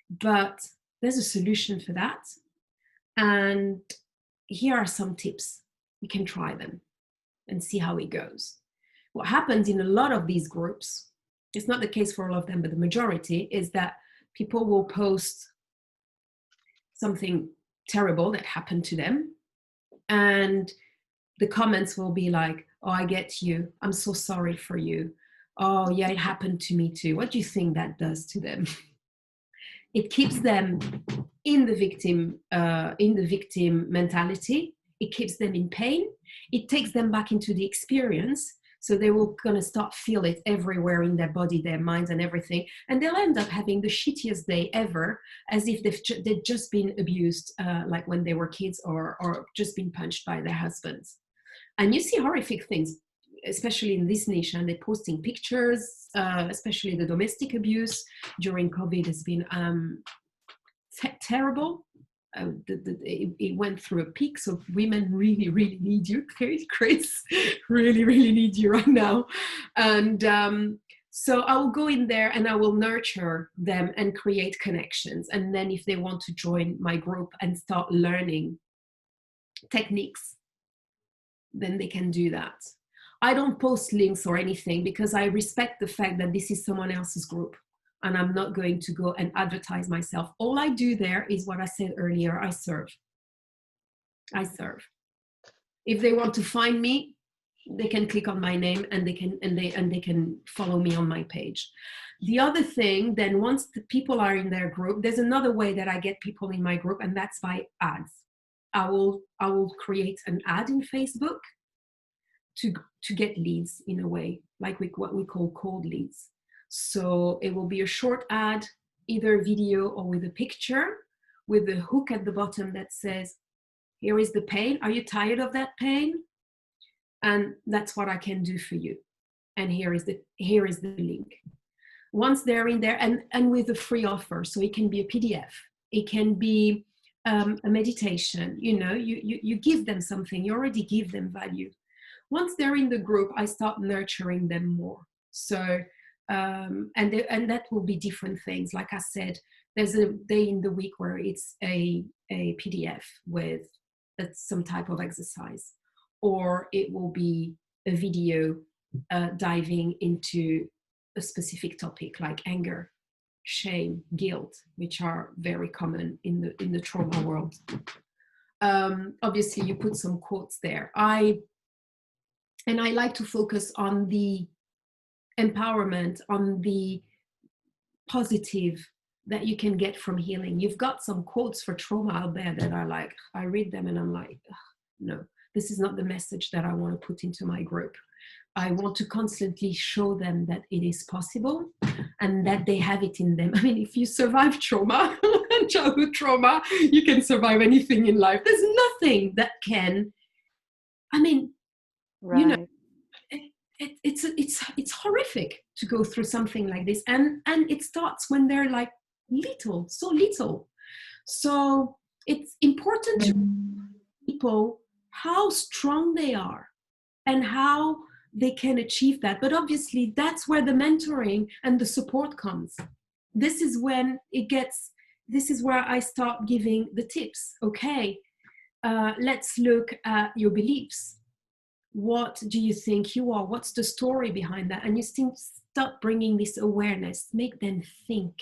[SPEAKER 2] but there's a solution for that. And here are some tips. You can try them and see how it goes. What happens in a lot of these groups, it's not the case for all of them, but the majority, is that people will post something terrible that happened to them. And the comments will be like, oh, I get you. I'm so sorry for you. Oh, yeah, it happened to me too. What do you think that does to them? It keeps them in the victim mentality, it keeps them in pain, it takes them back into the experience. So they will gonna start feel it everywhere in their body, their minds and everything. And they'll end up having the shittiest day ever, as if they've just been abused, like when they were kids, or just been punched by their husbands. And you see horrific things, especially in this niche, and they're posting pictures, especially the domestic abuse during COVID has been terrible. It went through a peak, so women really, really need you, Chris, really, really need you right now. And so I will go in there and I will nurture them and create connections. And then if they want to join my group and start learning techniques, then they can do that. I don't post links or anything because I respect the fact that this is someone else's group. And I'm not going to go and advertise myself. All I do there is what I said earlier, I serve. I serve. If they want to find me, they can click on my name and they can follow me on my page. The other thing, then once the people are in their group, there's another way that I get people in my group, and that's by ads. I will create an ad in Facebook to get leads in a way, like what we call cold leads. So it will be a short ad, either video or with a picture, with a hook at the bottom that says, here is the pain. Are you tired of that pain? And that's what I can do for you. And here is the link. Once they're in there, and with a free offer, so it can be a PDF, it can be a meditation, you give them something, you already give them value. Once they're in the group, I start nurturing them more. So and that will be different things. Like I said, there's a day in the week where it's a PDF with some type of exercise, or it will be a video diving into a specific topic like anger, shame, guilt, which are very common in the trauma world. Obviously, you put some quotes there. I like to focus on the empowerment, on the positive that you can get from healing. You've got some quotes for trauma out there that are like, I read them and I'm like, no, this is not the message that I want to put into my group. I want to constantly show them that it is possible and that they have it in them. I mean, if you survive trauma, childhood trauma, you can survive anything in life. There's nothing that can, I mean,
[SPEAKER 4] Right.
[SPEAKER 2] it's horrific to go through something like this, and it starts when they're like so little. So it's important to people how strong they are and how they can achieve that. But obviously that's where the mentoring and the support comes. This is where I start giving the tips. Okay, let's look at your beliefs. What do you think you are? What's the story behind that? And you start bringing this awareness, make them think,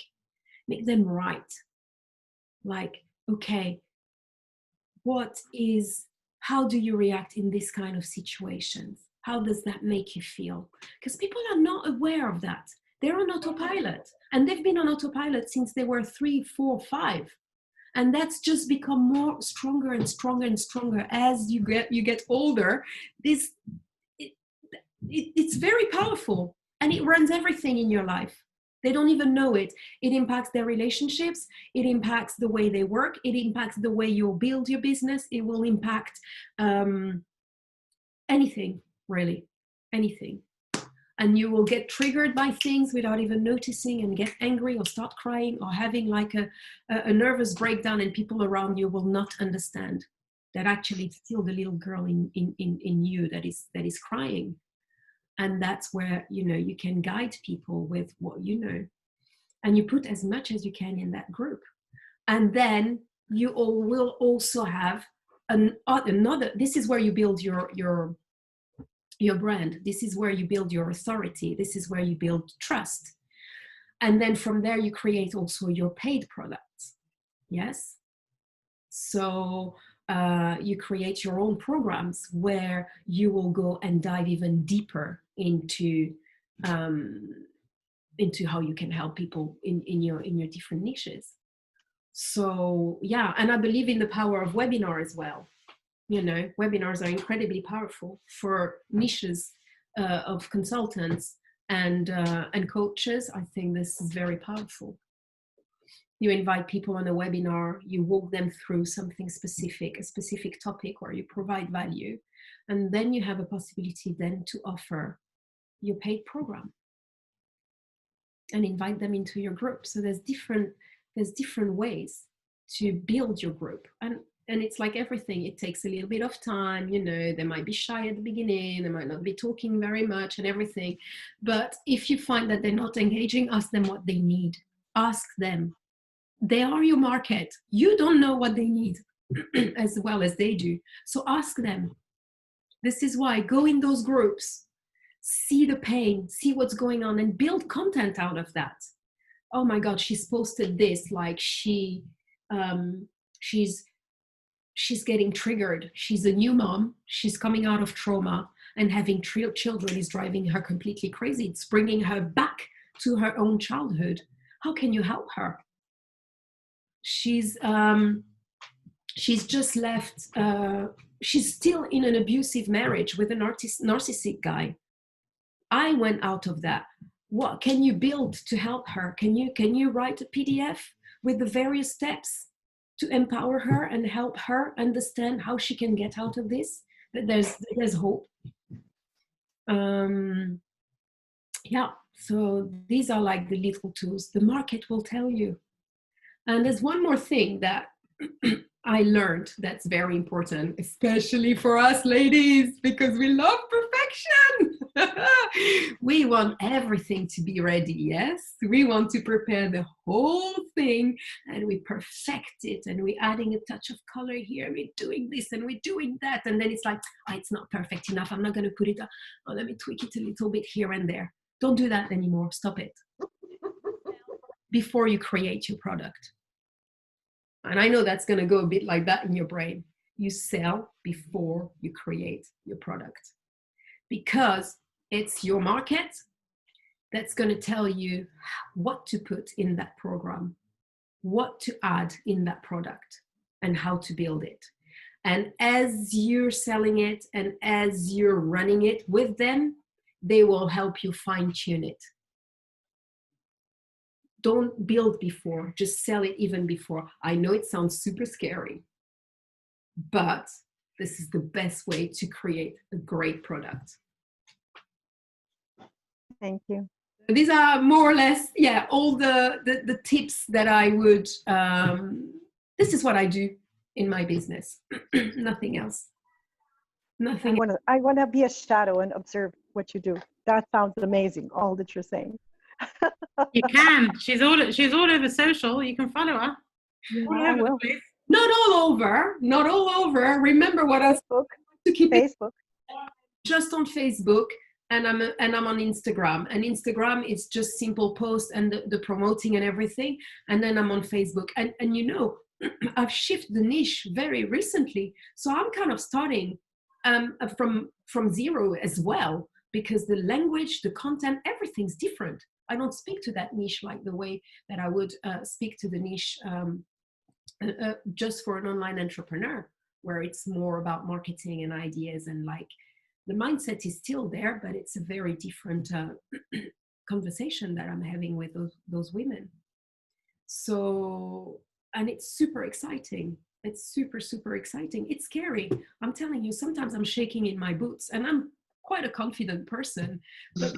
[SPEAKER 2] make them write. Like, okay, how do you react in this kind of situations? How does that make you feel? Because people are not aware of that. They're on autopilot, and they've been on autopilot since they were 3, 4, 5. And that's just become more stronger and stronger and stronger as you get older. It's very powerful, and it runs everything in your life. They don't even know it. It impacts their relationships. It impacts the way they work. It impacts the way you build your business. It will impact anything, really, anything. And you will get triggered by things without even noticing and get angry or start crying or having like a nervous breakdown, and people around you will not understand that actually it's still the little girl in you that is crying. And that's where, you can guide people with what you know. And you put as much as you can in that group. And then you all will also have another, this is where you build your brand. This is where you build your authority. This is where you build trust. And then from there, you create also your paid products. Yes. So you create your own programs where you will go and dive even deeper into how you can help people in your different niches. So yeah, and I believe in the power of webinar as well. You know, webinars are incredibly powerful for niches of consultants and coaches. I think this is very powerful. You invite people on a webinar, you walk them through something specific, a specific topic where you provide value, and then you have a possibility then to offer your paid program and invite them into your group. So there's different ways to build your group. And it's like everything, it takes a little bit of time, you know, they might be shy at the beginning, they might not be talking very much and everything. But if you find that they're not engaging, ask them what they need. Ask them. They are your market. You don't know what they need as well as they do. So ask them. This is why, go in those groups, see the pain, see what's going on, and build content out of that. Oh my God, she's posted this, like she's getting triggered. She's a new mom. She's coming out of trauma, and having children is driving her completely crazy. It's bringing her back to her own childhood. How can you help her? She's just left. She's still in an abusive marriage with a narcissistic guy. I went out of that. What can you build to help her? Can you write a PDF with the various steps to empower her and help her understand how she can get out of this? That there's hope. Yeah. So these are like the little tools. The market will tell you. And there's one more thing that I learned that's very important, especially for us ladies, because we love perfection. We want everything to be ready, yes? We want to prepare the whole thing, and we perfect it, and we're adding a touch of color here, we're doing this and we're doing that, and then it's like, oh, it's not perfect enough, I'm not going to put it up. Oh, let me tweak it a little bit here and there. Don't do that anymore. Stop it. Before you create your product. And I know that's going to go a bit like that in your brain. You sell before you create your product, because it's your market that's going to tell you what to put in that program, what to add in that product, and how to build it. And as you're selling it and as you're running it with them, they will help you fine-tune it. Don't build before, just sell it even before. I know it sounds super scary, but this is the best way to create a great product.
[SPEAKER 4] Thank you.
[SPEAKER 2] These are more or less, yeah, all the tips that I would, this is what I do in my business. Nothing else. Nothing.
[SPEAKER 4] I want to be a shadow and observe what you do. That sounds amazing, all that you're saying.
[SPEAKER 1] You can. She's all over social. You can follow her.
[SPEAKER 4] Yeah,
[SPEAKER 1] All over the place.
[SPEAKER 2] Not all over. Remember what I
[SPEAKER 4] Facebook.
[SPEAKER 2] To keep
[SPEAKER 4] Facebook.
[SPEAKER 2] Just on Facebook, and I'm on Instagram. And Instagram is just simple posts and the promoting and everything. And then I'm on Facebook. And you know, I've shifted the niche very recently. So I'm kind of starting from zero as well, because the language, the content, everything's different. I don't speak to that niche like the way that I would speak to the niche just for an online entrepreneur, where it's more about marketing and ideas, and like the mindset is still there, but it's a very different conversation that I'm having with those women. So, and it's super exciting. It's super, super exciting. It's scary. I'm telling you, sometimes I'm shaking in my boots, and I'm quite a confident person, but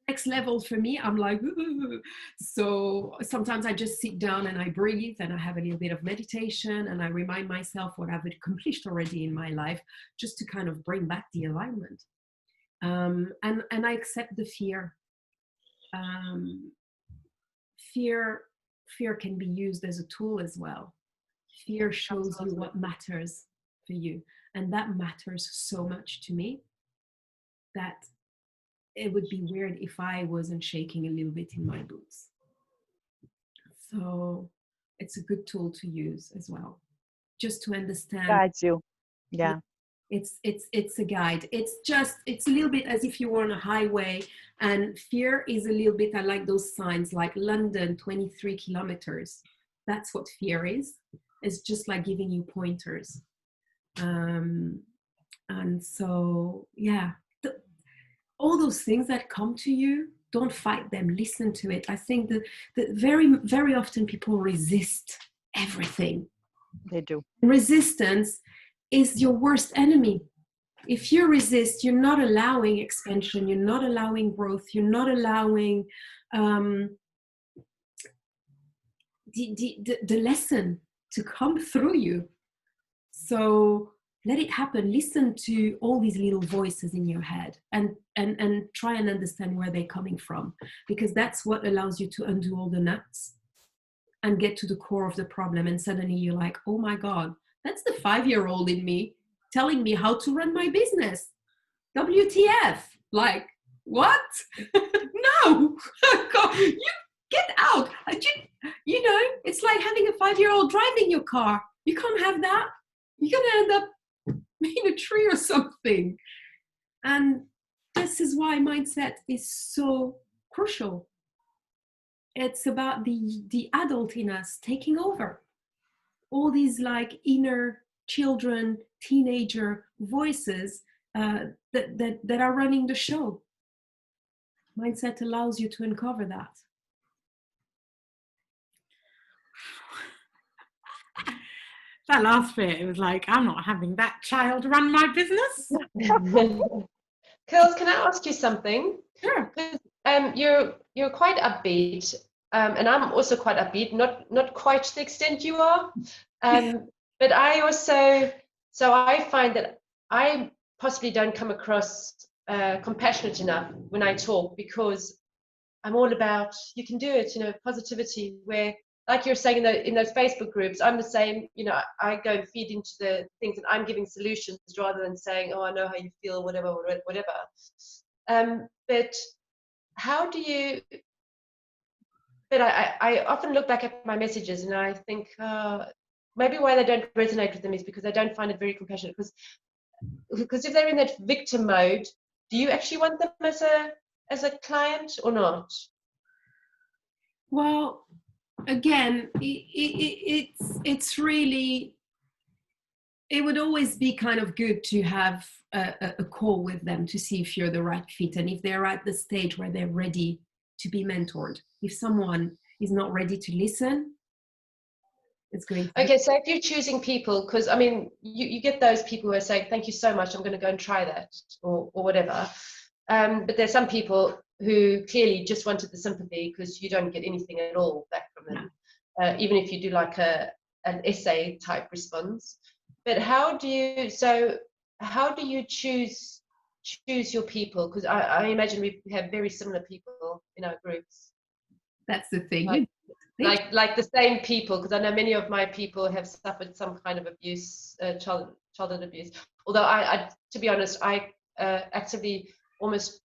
[SPEAKER 2] next level for me, I'm like, ooh. So sometimes I just sit down and I breathe, and I have a little bit of meditation, and I remind myself what I've accomplished already in my life, just to kind of bring back the alignment. And I accept the fear. Fear can be used as a tool as well. Fear shows you what matters for you, and that matters so much to me that it would be weird if I wasn't shaking a little bit in my boots. So it's a good tool to use as well, just to understand.
[SPEAKER 4] Guides you. Yeah.
[SPEAKER 2] It's a guide. It's a little bit as if you were on a highway, and fear is a little bit, I like those signs like London, 23 kilometers. That's what fear is. It's just like giving you pointers. And so, yeah, all those things that come to you, don't fight them, listen to it. I think that very, very often people resist everything.
[SPEAKER 4] They do.
[SPEAKER 2] Resistance is your worst enemy. If you resist, you're not allowing expansion, you're not allowing growth, you're not allowing the lesson to come through you. So let it happen. Listen to all these little voices in your head and try and understand where they're coming from, because that's what allows you to undo all the nuts and get to the core of the problem. And suddenly you're like, oh my God, that's the 5-year-old in me telling me how to run my business. WTF? Like, what? No, you get out. You know, it's like having a 5-year-old driving your car. You can't have that. You're going to end up in a tree or something. And this is why mindset is so crucial. It's about the adult in us taking over. All these like inner children, teenager voices that are running the show. Mindset allows you to uncover that.
[SPEAKER 1] That last bit, it was like, I'm not having that child run my business.
[SPEAKER 3] Kels, can I ask you something?
[SPEAKER 2] Sure.
[SPEAKER 3] You're quite upbeat, and I'm also quite upbeat, not quite to the extent you are. But I also, so I find that I possibly don't come across compassionate enough when I talk, because I'm all about, you can do it, you know, positivity, where, like you're saying in those Facebook groups, I'm the same, you know, I go and feed into the things and I'm giving solutions rather than saying, oh, I know how you feel, whatever. But how do you, but I often look back at my messages and I think, maybe why they don't resonate with them is because they don't find it very compassionate, because if they're in that victim mode, do you actually want them as a client or not?
[SPEAKER 2] Well, again, it's really, it would always be kind of good to have a call with them to see if you're the right fit and if they're at the stage where they're ready to be mentored. If someone is not ready to listen, it's going to...
[SPEAKER 3] Okay, so if you're choosing people, because I mean, you get those people who are saying, thank you so much, I'm going to go and try that, or whatever. But there's some people who clearly just wanted the sympathy, because you don't get anything at all back from them, even if you do like an essay type response. But how do you choose your people? Because I imagine we have very similar people in our groups.
[SPEAKER 2] That's the thing.
[SPEAKER 3] Like the same people, because I know many of my people have suffered some kind of abuse, childhood abuse. Although I to be honest, I actively almost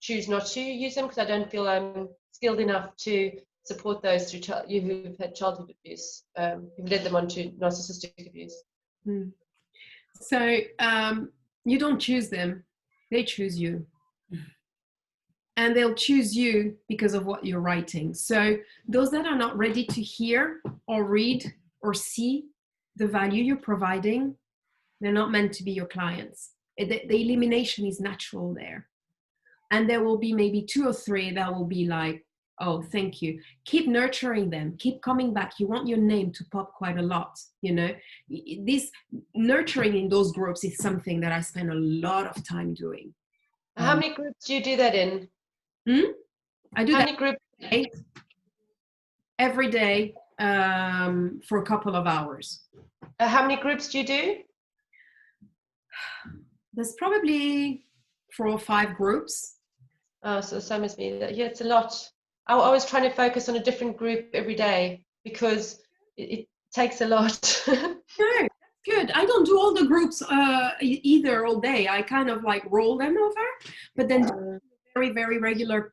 [SPEAKER 3] choose not to use them, because I don't feel I'm skilled enough to support those who've had childhood abuse, who've led them on to narcissistic abuse.
[SPEAKER 2] So you don't choose them, they choose you. And they'll choose you because of what you're writing. So those that are not ready to hear or read or see the value you're providing, they're not meant to be your clients. The elimination is natural there. And there will be maybe 2 or 3 that will be like, oh, thank you. Keep nurturing them. Keep coming back. You want your name to pop quite a lot, you know. This nurturing in those groups is something that I spend a lot of time doing.
[SPEAKER 3] How many groups do you do that in?
[SPEAKER 2] I do
[SPEAKER 3] How
[SPEAKER 2] that
[SPEAKER 3] many groups?
[SPEAKER 2] Every day for a couple of hours.
[SPEAKER 3] How many groups do you do?
[SPEAKER 2] There's probably 4 or 5 groups.
[SPEAKER 3] Oh, so the same as me. Yeah, it's a lot. I was trying to focus on a different group every day, because it takes a lot.
[SPEAKER 2] No, that's good. I don't do all the groups either all day. I kind of like roll them over, but then very, very regular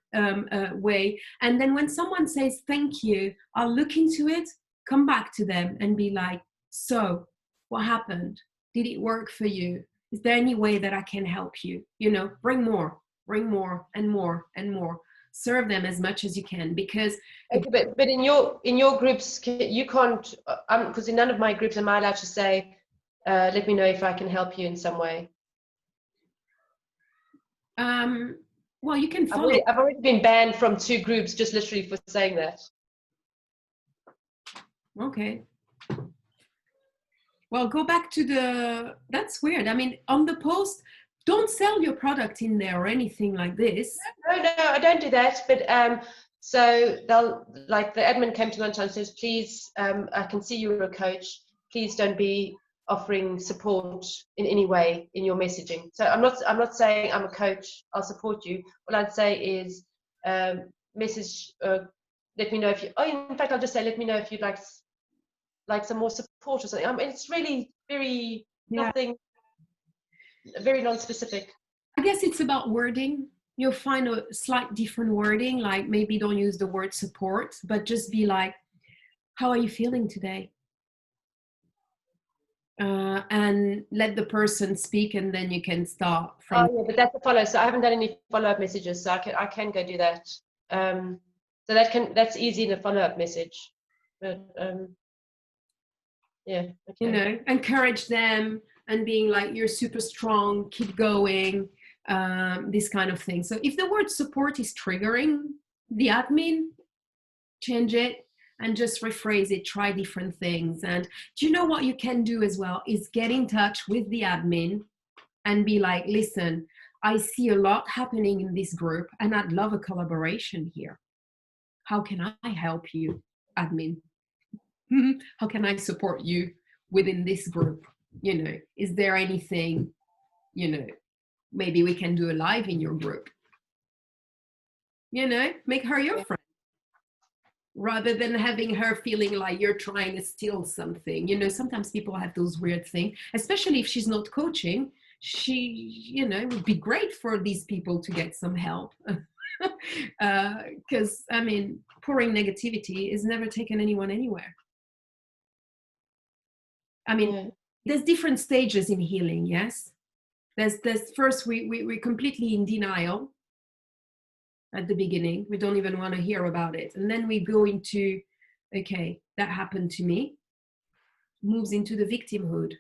[SPEAKER 2] way. And then when someone says thank you, I'll look into it, come back to them and be like, so what happened? Did it work for you? Is there any way that I can help you? You know, bring more and more and more. Serve them as much as you can, because
[SPEAKER 3] okay, but in your groups, you can't, because in none of my groups am I allowed to say, let me know if I can help you in some way.
[SPEAKER 2] Well, you can follow.
[SPEAKER 3] I've already been banned from 2 groups just literally for saying that.
[SPEAKER 2] Okay. Well, go back to that's weird. I mean, on the post, don't sell your product in there or anything like this.
[SPEAKER 3] No, I don't do that. But so they'll, like, the admin came to lunch and says, please, I can see you're a coach. Please don't be offering support in any way in your messaging. So I'm not saying I'm a coach, I'll support you. What I'd say is message, let me know if you, in fact, I'll just say, let me know if you'd like some more support or something. I mean, it's really very nothing, very non-specific.
[SPEAKER 2] I guess it's about wording. You'll find a slight different wording, like maybe don't use the word support, but just be like, how are you feeling today? And let the person speak, and then you can start from.
[SPEAKER 3] Oh yeah, but that's a follow. So I haven't done any follow-up messages, so I can go do that. So that's easy in a follow-up message. But yeah, okay.
[SPEAKER 2] You know, encourage them and being like, you're super strong, keep going, this kind of thing. So if the word support is triggering the admin, change it and just rephrase it, try different things. And do you know what you can do as well is get in touch with the admin and be like, listen, I see a lot happening in this group and I'd love a collaboration here. How can I help you, admin? How can I support you within this group? You know, is there anything, you know, maybe we can do a live in your group? You know, make her your friend, rather than having her feeling like you're trying to steal something. You know, sometimes people have those weird things, especially if she's not coaching. She, you know, it would be great for these people to get some help. Because, I mean, pouring negativity is never taking anyone anywhere. I mean, there's different stages in healing, yes? There's first, we're completely in denial at the beginning. We don't even want to hear about it. And then we go into, okay, that happened to me, moves into the victimhood.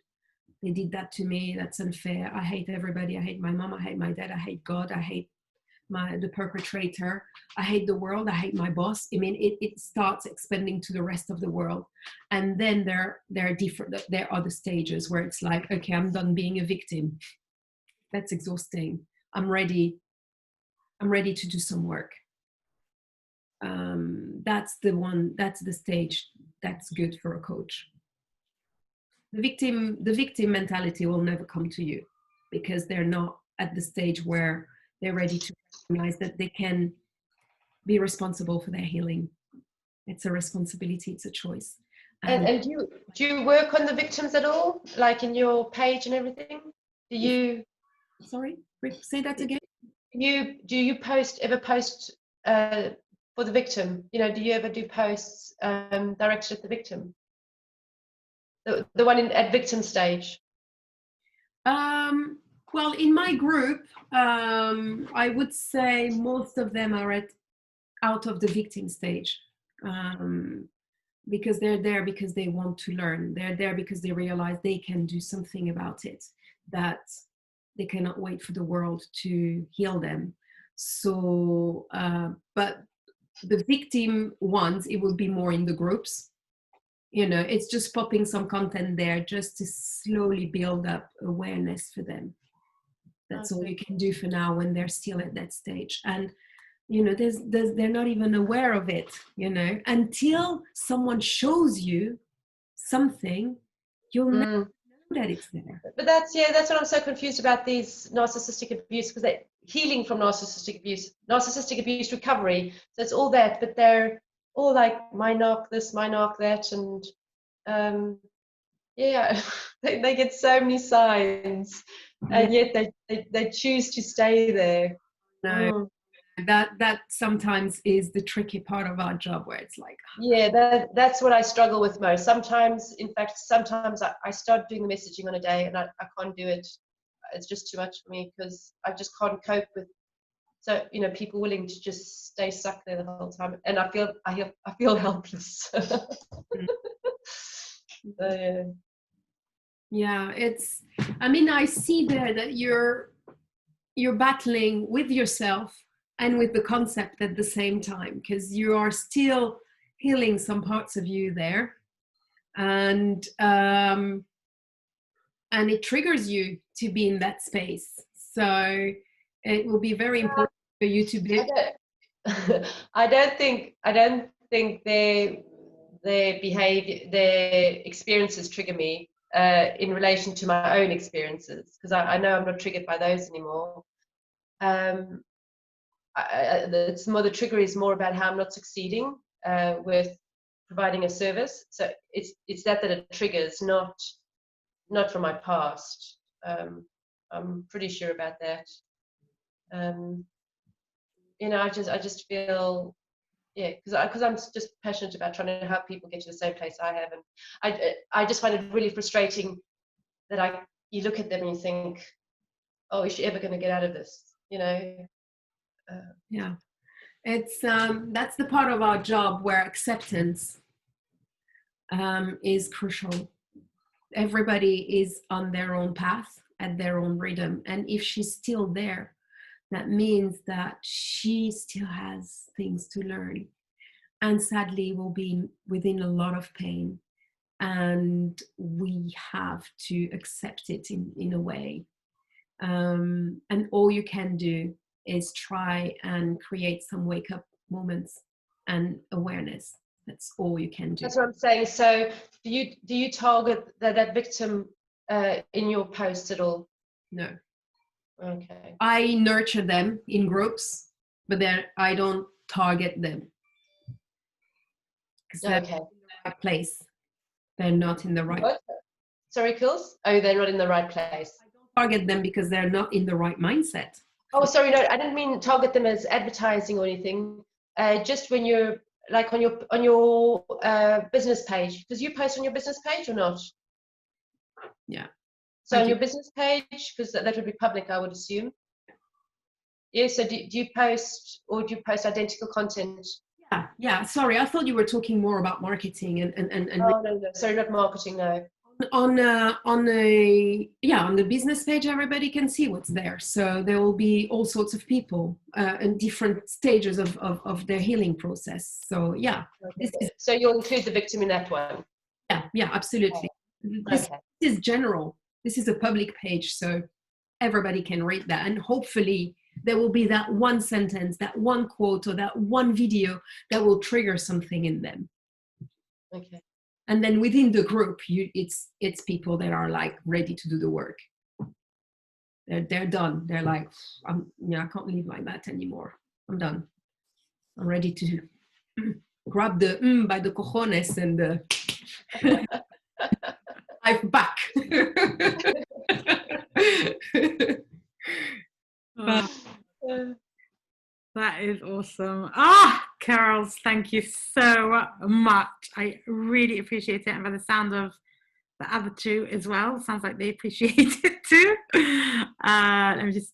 [SPEAKER 2] They did that to me, that's unfair. I hate everybody. I hate my mom, I hate my dad, I hate God, I hate the perpetrator, I hate the world, I hate my boss. I mean, it starts expanding to the rest of the world. And then there are other stages where it's like, okay, I'm done being a victim. That's exhausting. I'm ready to do some work. That's the stage that's good for a coach. The victim mentality will never come to you because they're not at the stage where they're ready to recognize that they can be responsible for their healing. It's a responsibility, it's a choice.
[SPEAKER 3] And do you work on the victims at all, like in your page and everything? Do you?
[SPEAKER 2] Sorry, say that again.
[SPEAKER 3] Do you ever post for the victim? You know, do you ever do posts directed at the victim? The one at victim stage.
[SPEAKER 2] Well, in my group, I would say most of them are out of the victim stage, because they're there because they want to learn. They're there because they realize they can do something about it, that they cannot wait for the world to heal them. So, but the victim ones, it will be more in the groups. You know, it's just popping some content there just to slowly build up awareness for them. That's all you can do for now when they're still at that stage. And, you know, they're not even aware of it, you know, until someone shows you something, you'll never know that it's there.
[SPEAKER 3] But that's what I'm so confused about these narcissistic abuse, because they're healing from narcissistic abuse recovery. So it's all that, but they're all like, my narc this, my narc that, and they get so many signs, and yet they choose to stay there.
[SPEAKER 2] No, that sometimes is the tricky part of our job, where it's like,
[SPEAKER 3] that's what I struggle with most. Sometimes I start doing the messaging on a day and I can't do it. It's just too much for me because I just can't cope with, so, you know, people willing to just stay stuck there the whole time, and I feel helpless. So, yeah.
[SPEAKER 2] Yeah, I mean, I see there that you're battling with yourself and with the concept at the same time, because you are still healing some parts of you there, and it triggers you to be in that space. So it will be very important for you to be.
[SPEAKER 3] I don't think their behavior, their experiences trigger me in relation to my own experiences, because I know I'm not triggered by those anymore. It's more, the trigger is more about how I'm not succeeding with providing a service. So it's that it triggers, not from my past. I'm pretty sure about that. You know, I just feel, yeah, because I'm just passionate about trying to help people get to the same place I have, and I just find it really frustrating that you look at them and you think, oh, is she ever going to get out of this? You know?
[SPEAKER 2] Yeah, it's that's the part of our job where acceptance is crucial. Everybody is on their own path at their own rhythm, and if she's still there, that means that she still has things to learn, and sadly will be within a lot of pain, and we have to accept it in a way, and all you can do is try and create some wake up moments and awareness. That's all you can do.
[SPEAKER 3] That's what I'm saying. So do you target that victim in your posts at all?
[SPEAKER 2] No.
[SPEAKER 3] Okay.
[SPEAKER 2] I nurture them in groups, but then I don't target them, because they're
[SPEAKER 3] Okay.
[SPEAKER 2] in the right place. They're not in the right.
[SPEAKER 3] What? Sorry, Kils? Oh, they're not in the right place.
[SPEAKER 2] I don't target them because they're not in the right mindset.
[SPEAKER 3] Oh, sorry, no, I didn't mean target them as advertising or anything. Just when you're like on your business page, because you post on your business page or not?
[SPEAKER 2] Yeah.
[SPEAKER 3] So on your business page, because that would be public, I would assume. Yeah. So do you post, or do you post identical content?
[SPEAKER 2] Yeah. Sorry, I thought you were talking more about marketing and.
[SPEAKER 3] Oh no, sorry, not marketing, no.
[SPEAKER 2] On the business page, everybody can see what's there. So there will be all sorts of people in different stages of their healing process. So yeah.
[SPEAKER 3] Okay. So you'll include the victim in that one?
[SPEAKER 2] Yeah, absolutely. This is general. This is a public page, so everybody can read that, and hopefully there will be that one sentence, that one quote, or that one video that will trigger something in them.
[SPEAKER 3] Okay.
[SPEAKER 2] And then within the group, it's people that are like ready to do the work. They're done. They're like, I can't live like that anymore. I'm done. I'm ready to grab the by the cojones and I'm back.
[SPEAKER 1] That is awesome. Carols, thank you so much. I really appreciate it. And by the sound of the other two as well, sounds like they appreciate it too. Let me just